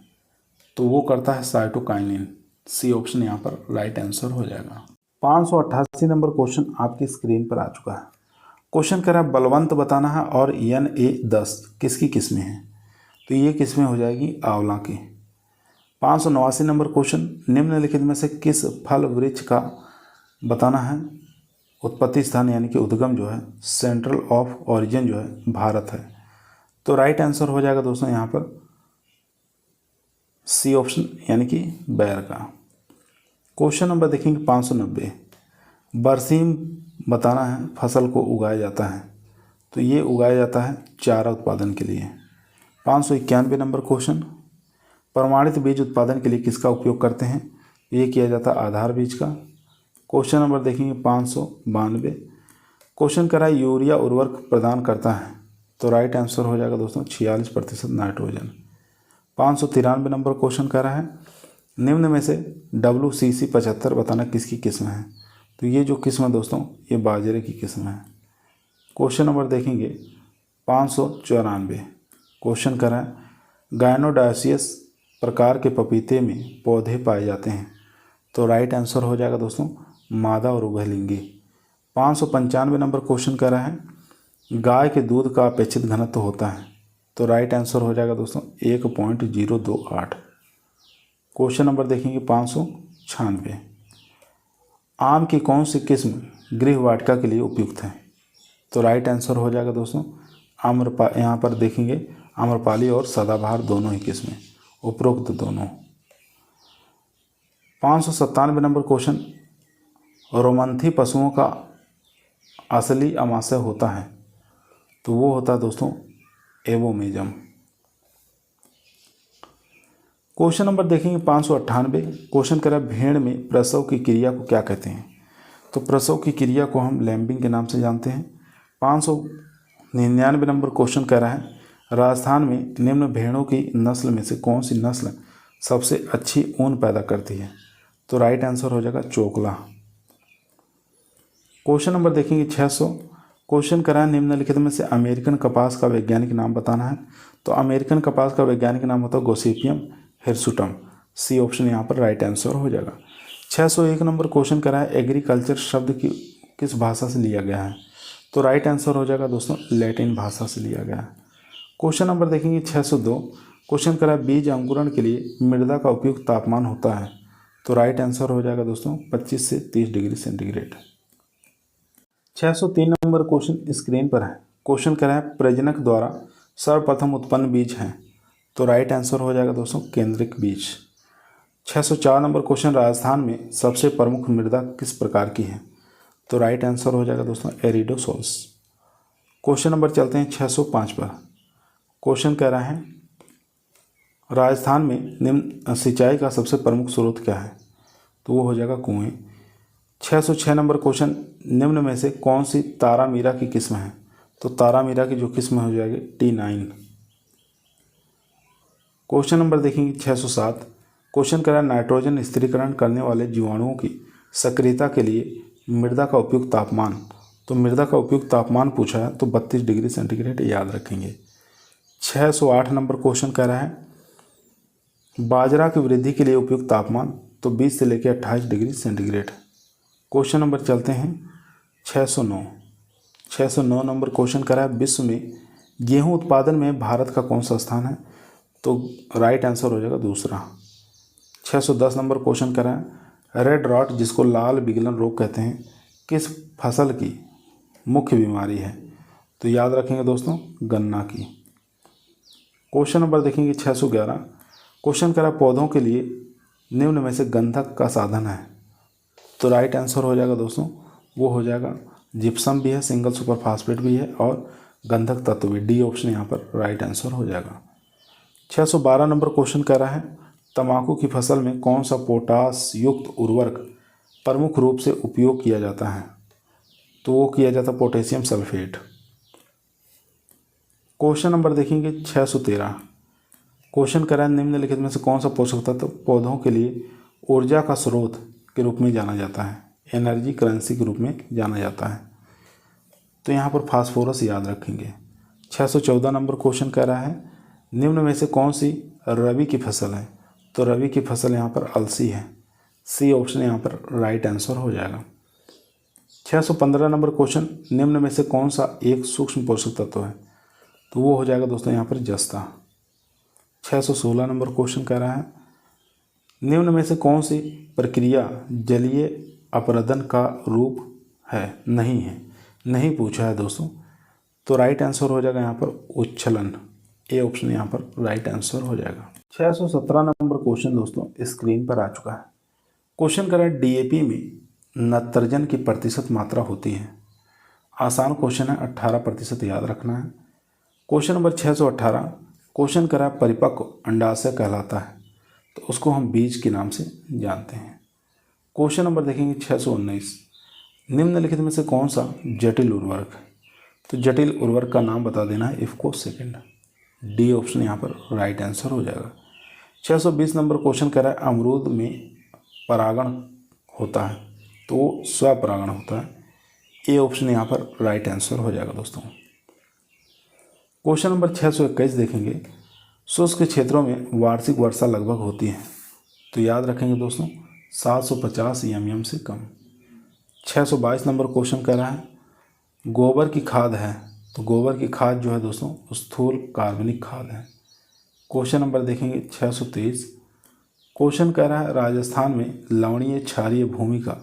तो वो करता है साइटोकाइनिन। सी ऑप्शन यहाँ पर राइट आंसर हो जाएगा। 588 नंबर क्वेश्चन आपकी स्क्रीन पर आ चुका है। क्वेश्चन कह रहा है बलवंत बताना है और Na10 किसकी किस्में हैं? तो ये किस्में हो जाएगी आंवला की। 589 नंबर क्वेश्चन, निम्नलिखित में से किस फल वृक्ष का बताना है उत्पत्ति स्थान यानी कि उद्गम जो है, सेंट्रल ऑफ ओरिजिन जो है भारत है? तो राइट आंसर हो जाएगा दोस्तों यहाँ पर सी ऑप्शन यानी कि बैर का। क्वेश्चन नंबर देखेंगे 590। बरसीम बताना है फसल को उगाया जाता है, तो ये उगाया जाता है चारा उत्पादन के लिए। 591 नंबर क्वेश्चन, प्रमाणित बीज उत्पादन के लिए किसका उपयोग करते हैं? ये किया जाता है आधार बीज का। क्वेश्चन नंबर देखेंगे 592। क्वेश्चन करा यूरिया उर्वरक प्रदान करता है, तो राइट आंसर हो जाएगा दोस्तों 46% नाइट्रोजन। 593 नंबर क्वेश्चन कर रहा है निम्न में से WCC 75 बताना किसकी किस्म है? तो ये जो किस्म है दोस्तों ये बाजरे की किस्म है। क्वेश्चन नंबर देखेंगे 594। क्वेश्चन कर रहा है गायनोडायसियस प्रकार के पपीते में पौधे पाए जाते हैं, तो राइट आंसर हो जाएगा दोस्तों मादा और उभयलिंगी। 595 नंबर क्वेश्चन कर रहा है गाय के दूध का अपेक्षित घनत्व होता है, तो राइट आंसर हो जाएगा दोस्तों 1.028। क्वेश्चन नंबर देखेंगे 596। आम की कौन सी किस्म गृहवाटिका के लिए उपयुक्त है? तो राइट आंसर हो जाएगा दोस्तों यहाँ पर देखेंगे आम्रपाली और सदाबहार दोनों ही किस्में, उपरोक्त दोनों। 597 नंबर क्वेश्चन, रोमंथी पशुओं का असली आमाशय होता है, तो वो होता है दोस्तों एवोमेजम। क्वेश्चन नंबर देखेंगे 598। क्वेश्चन करा भेड़ में प्रसव की क्रिया को क्या कहते हैं? तो प्रसव की क्रिया को हम लैम्बिंग के नाम से जानते हैं। 599 नंबर क्वेश्चन कह रहा है राजस्थान में निम्न भेड़ों की नस्ल में से कौन सी नस्ल सबसे अच्छी ऊन पैदा करती है? तो राइट आंसर हो जाएगा चोकला। क्वेश्चन नंबर देखेंगे 600। क्वेश्चन करा है निम्नलिखित में से अमेरिकन कपास का वैज्ञानिक नाम बताना है, तो अमेरिकन कपास का वैज्ञानिक नाम होता है गोसिपियम हिरसुटम। सी ऑप्शन यहाँ पर राइट आंसर हो जाएगा। 601 नंबर क्वेश्चन करा है एग्रीकल्चर शब्द की किस भाषा से लिया गया है? तो राइट आंसर हो जाएगा दोस्तों लैटिन भाषा से लिया गया है। क्वेश्चन नंबर देखेंगे 602। क्वेश्चन करा है बीज अंकुरण के लिए मृदा का उपयुक्त तापमान होता है, तो राइट आंसर हो जाएगा दोस्तों 25 से 30 degree centigrade. 603 number question screen पर है। क्वेश्चन करा है प्रजनक द्वारा सर्वप्रथम उत्पन्न बीज हैं, तो राइट आंसर हो जाएगा दोस्तों केंद्रिक बीज। 604 नंबर क्वेश्चन राजस्थान में सबसे प्रमुख मृदा किस प्रकार की है? तो राइट आंसर हो जाएगा दोस्तों एरिडोसोल्स। क्वेश्चन नंबर चलते हैं 605 पर। क्वेश्चन कह रहा है राजस्थान में निम्न सिंचाई का सबसे प्रमुख स्रोत क्या है? तो वो हो जाएगा कुएं। 606 नंबर क्वेश्चन, निम्न में से कौन सी तारामीरा की किस्म है? तो तारामीरा की जो किस्म हो जाएगी T9। क्वेश्चन नंबर देखेंगे 607। क्वेश्चन कह रहा है नाइट्रोजन स्थिरीकरण करने वाले जीवाणुओं की सक्रियता के लिए मृदा का उपयुक्त तापमान। तो मृदा का उपयुक्त तापमान पूछा है तो 32 डिग्री सेंटीग्रेड याद रखेंगे। 608 नंबर क्वेश्चन कह रहा है बाजरा की वृद्धि के लिए उपयुक्त तापमान। तो 20 से लेकर 28 डिग्री सेंटीग्रेड। क्वेश्चन नंबर चलते हैं 609। 609 नंबर क्वेश्चन कह रहा है विश्व में गेहूं उत्पादन में भारत का कौन सा स्थान है? तो राइट आंसर हो जाएगा दूसरा। 610 नंबर क्वेश्चन कर रहा है रेड रॉट जिसको लाल विगलन रोग कहते हैं किस फसल की मुख्य बीमारी है? तो याद रखेंगे दोस्तों गन्ना की। क्वेश्चन नंबर देखेंगे 611। क्वेश्चन करा पौधों के लिए निम्न में से गंधक का साधन है। तो राइट आंसर हो जाएगा दोस्तों वो हो जाएगा जिप्सम भी है, सिंगल सुपर फास्फेट भी है और गंधक तत्व भी। डी ऑप्शन यहाँ पर राइट आंसर हो जाएगा। 612 नंबर क्वेश्चन कह रहा है तंबाकू की फसल में कौन सा पोटास युक्त उर्वरक प्रमुख रूप से उपयोग किया जाता है? तो वो किया जाता है पोटेशियम सल्फेट। क्वेश्चन नंबर देखेंगे 613। क्वेश्चन कह रहा है निम्नलिखित में से कौन सा पोषक तत्व पौधों के लिए ऊर्जा का स्रोत के रूप में जाना जाता है, एनर्जी करेंसी के रूप में जाना जाता है? तो यहाँ पर फास्फोरस याद रखेंगे। 614 नंबर क्वेश्चन कह रहा है निम्न में से कौन सी रबी की फसल है? तो रबी की फसल यहाँ पर अलसी है। सी ऑप्शन यहाँ पर राइट आंसर हो जाएगा। 615 नंबर क्वेश्चन निम्न में से कौन सा एक सूक्ष्म पोषक तत्व है? तो वो हो जाएगा दोस्तों यहाँ पर जस्ता। 616 नंबर क्वेश्चन कह रहा है निम्न में से कौन सी प्रक्रिया जलीय अपरदन का रूप है? नहीं है, नहीं पूछा है दोस्तों। तो राइट आंसर हो जाएगा यहाँ पर उच्छलन। ए ऑप्शन यहाँ पर राइट आंसर हो जाएगा। 617 नंबर क्वेश्चन दोस्तों स्क्रीन पर आ चुका है। क्वेश्चन कर रहा है डीएपी में नाइट्रोजन की प्रतिशत मात्रा होती है। आसान क्वेश्चन है, 18% याद रखना है। Question number 618। क्वेश्चन कर रहा है परिपक्व अंडाशय कहलाता है तो उसको हम बीज के नाम से जानते हैं। क्वेश्चन नंबर देखेंगे 619। निम्नलिखित में से कौन सा जटिल उर्वरक है? तो जटिल उर्वरक का नाम बता देना है इफको सेकेंड। डी ऑप्शन यहाँ पर राइट आंसर हो जाएगा। 620 नंबर क्वेश्चन कह रहा है अमरूद में परागण होता है तो वो स्वपरागण होता है। ए ऑप्शन यहाँ पर राइट आंसर हो जाएगा दोस्तों। क्वेश्चन नंबर 621 देखेंगे शुष्क क्षेत्रों में वार्षिक वर्षा लगभग होती है। तो याद रखेंगे दोस्तों 750 mm से कम। 622 नंबर क्वेश्चन कह रहा है गोबर की खाद है तो गोबर की खाद जो है दोस्तों स्थूल कार्बनिक खाद है। क्वेश्चन नंबर देखेंगे 623। क्वेश्चन कह रहा है राजस्थान में लवणीय क्षारीय भूमि का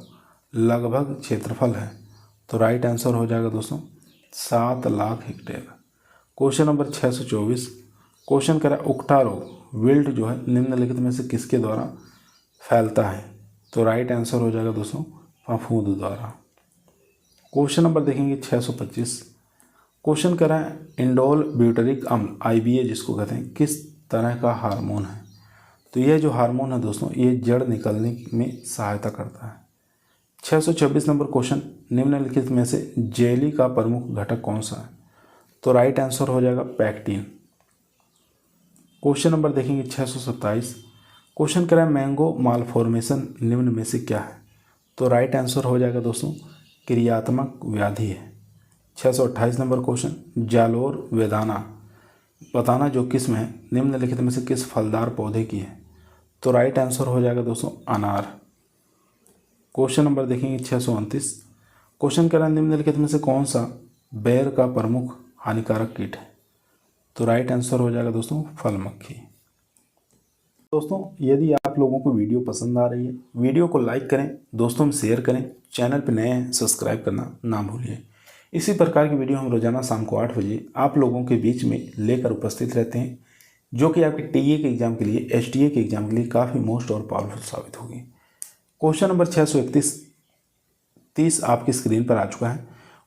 लगभग क्षेत्रफल है। तो राइट आंसर हो जाएगा दोस्तों 7 lakh hectare. Question number 624। Question कह रहा है उकठा रोग विल्ट जो है निम्नलिखित में से किसके द्वारा फैलता है? तो राइट आंसर हो जाएगा दोस्तों फफूंद द्वारा। क्वेश्चन नंबर देखेंगे 625। क्वेश्चन कह रहा है इंडोल ब्यूटरिक अम्ल IBA जिसको कहते हैं किस तरह का हार्मोन है? तो यह जो हार्मोन है दोस्तों ये जड़ निकलने में सहायता करता है। 626 नंबर क्वेश्चन निम्नलिखित में से जेली का प्रमुख घटक कौन सा है? तो राइट आंसर हो जाएगा पैक्टिन। क्वेश्चन नंबर देखेंगे 627। क्वेश्चन कह रहा है मैंगो मालफॉर्मेशन निम्न में से क्या है? तो राइट आंसर हो जाएगा दोस्तों क्रियात्मक व्याधि है। 628 नंबर क्वेश्चन जालोर वेदाना बताना जो किस्म है निम्नलिखित में से किस फलदार पौधे की है? तो राइट आंसर हो जाएगा दोस्तों अनार। क्वेश्चन नंबर देखेंगे 629। क्वेश्चन कह रहा है निम्नलिखित में से कौन सा बेर का प्रमुख हानिकारक कीट है? तो राइट आंसर हो जाएगा दोस्तों फल मक्खी। दोस्तों यदि आप लोगों को वीडियो पसंद आ रही है वीडियो को लाइक करें, दोस्तों में शेयर करें, चैनल पर नए हैं सब्सक्राइब करना ना भूलिए। इसी प्रकार की वीडियो हम रोजाना शाम को 8 बजे आप लोगों के बीच में लेकर उपस्थित रहते हैं जो कि आपके टीए के एग्जाम के लिए STA के एग्जाम के लिए काफ़ी मोस्ट और पावरफुल साबित होगी। क्वेश्चन नंबर 631 30 आपकी स्क्रीन पर आ चुका है।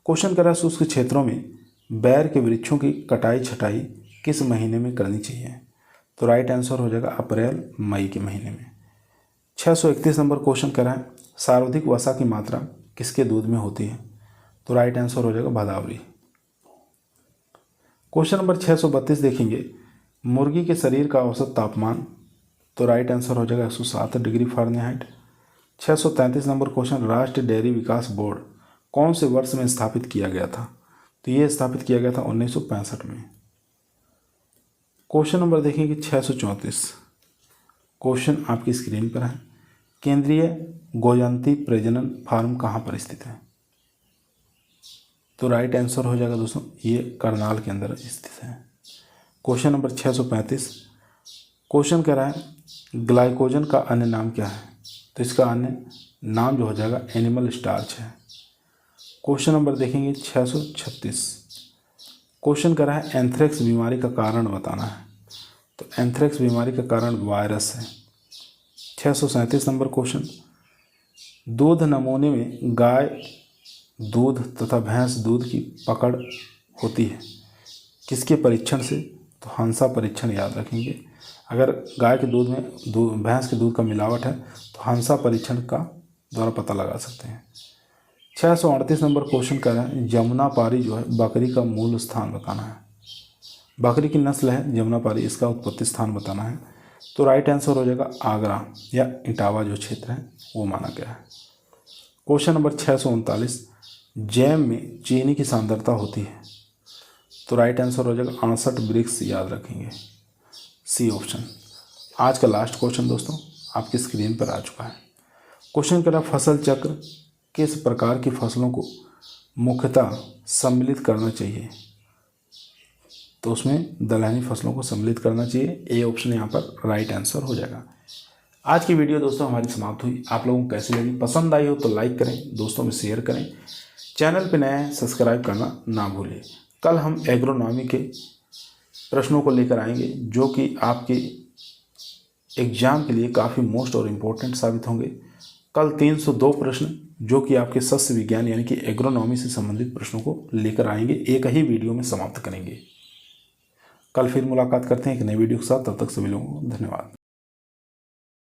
क्वेश्चन करा शुष्क क्षेत्रों में बैर के वृक्षों की कटाई छटाई किस महीने में करनी चाहिए? तो राइट आंसर हो जाएगा अप्रैल मई के महीने में। 631 नंबर क्वेश्चन करा है सर्वाधिक वसा की मात्रा किसके दूध में होती है? तो राइट आंसर हो जाएगा भदावरी। क्वेश्चन नंबर 632 देखेंगे मुर्गी के शरीर का औसत तापमान। तो राइट आंसर हो जाएगा 107 डिग्री फ़ारेनहाइट। 633 नंबर क्वेश्चन राष्ट्रीय डेयरी विकास बोर्ड कौन से वर्ष में स्थापित किया गया था? तो ये स्थापित किया गया था 1965 में। क्वेश्चन नंबर देखेंगे 634। क्वेश्चन आपकी स्क्रीन पर है केंद्रीय गोजंती प्रजनन फार्म कहाँ पर स्थित है? तो राइट आंसर हो जाएगा दोस्तों ये करनाल के अंदर स्थित है। Question number 635। क्वेश्चन कह रहा है ग्लाइकोजन का अन्य नाम क्या है? तो इसका अन्य नाम जो हो जाएगा एनिमल स्टार्च है। क्वेश्चन नंबर देखेंगे 636। क्वेश्चन कर रहा है एंथ्रेक्स बीमारी का कारण बताना है। तो एंथ्रेक्स बीमारी का कारण वायरस है। 637 नंबर क्वेश्चन दूध नमूने में गाय दूध तथा भैंस दूध की पकड़ होती है किसके परीक्षण से? तो हंसा परीक्षण याद रखेंगे। अगर गाय के दूध में भैंस के दूध का मिलावट है तो हंसा परीक्षण का द्वारा पता लगा सकते हैं। 638 नंबर क्वेश्चन कर रहे हैं जमुनापारी जो है बकरी का मूल स्थान बताना है। बकरी की नस्ल है जमुनापारी, इसका उत्पत्ति स्थान बताना है। तो राइट आंसर हो जाएगा आगरा या इटावा जो क्षेत्र है वो माना गया है। क्वेश्चन नंबर 639 जैम में चीनी की सांद्रता होती है। तो राइट आंसर हो जाएगा 68 ब्रिक्स याद रखेंगे, सी ऑप्शन। आज का लास्ट क्वेश्चन दोस्तों आपकी स्क्रीन पर आ चुका है। क्वेश्चन करा फसल चक्र किस प्रकार की फसलों को मुख्यतः सम्मिलित करना चाहिए? तो उसमें दलहनी फसलों को सम्मिलित करना चाहिए, ए ऑप्शन यहाँ पर राइट आंसर हो जाएगा। आज की वीडियो दोस्तों हमारी समाप्त हुई। आप लोगों को कैसी लगी? पसंद आई हो तो लाइक करें, दोस्तों में शेयर करें, चैनल पे नए हैं सब्सक्राइब करना ना भूलें। कल हम एग्रोनॉमी के प्रश्नों को लेकर आएंगे जो कि आपके एग्जाम के लिए काफ़ी मोस्ट और इम्पोर्टेंट साबित होंगे। कल 302 प्रश्न जो कि आपके सस्य विज्ञान यानी कि एग्रोनॉमी से संबंधित प्रश्नों को लेकर आएंगे, एक ही वीडियो में समाप्त करेंगे। कल फिर मुलाकात करते हैं एक नई वीडियो के साथ, तब तक सभी लोगों को धन्यवाद।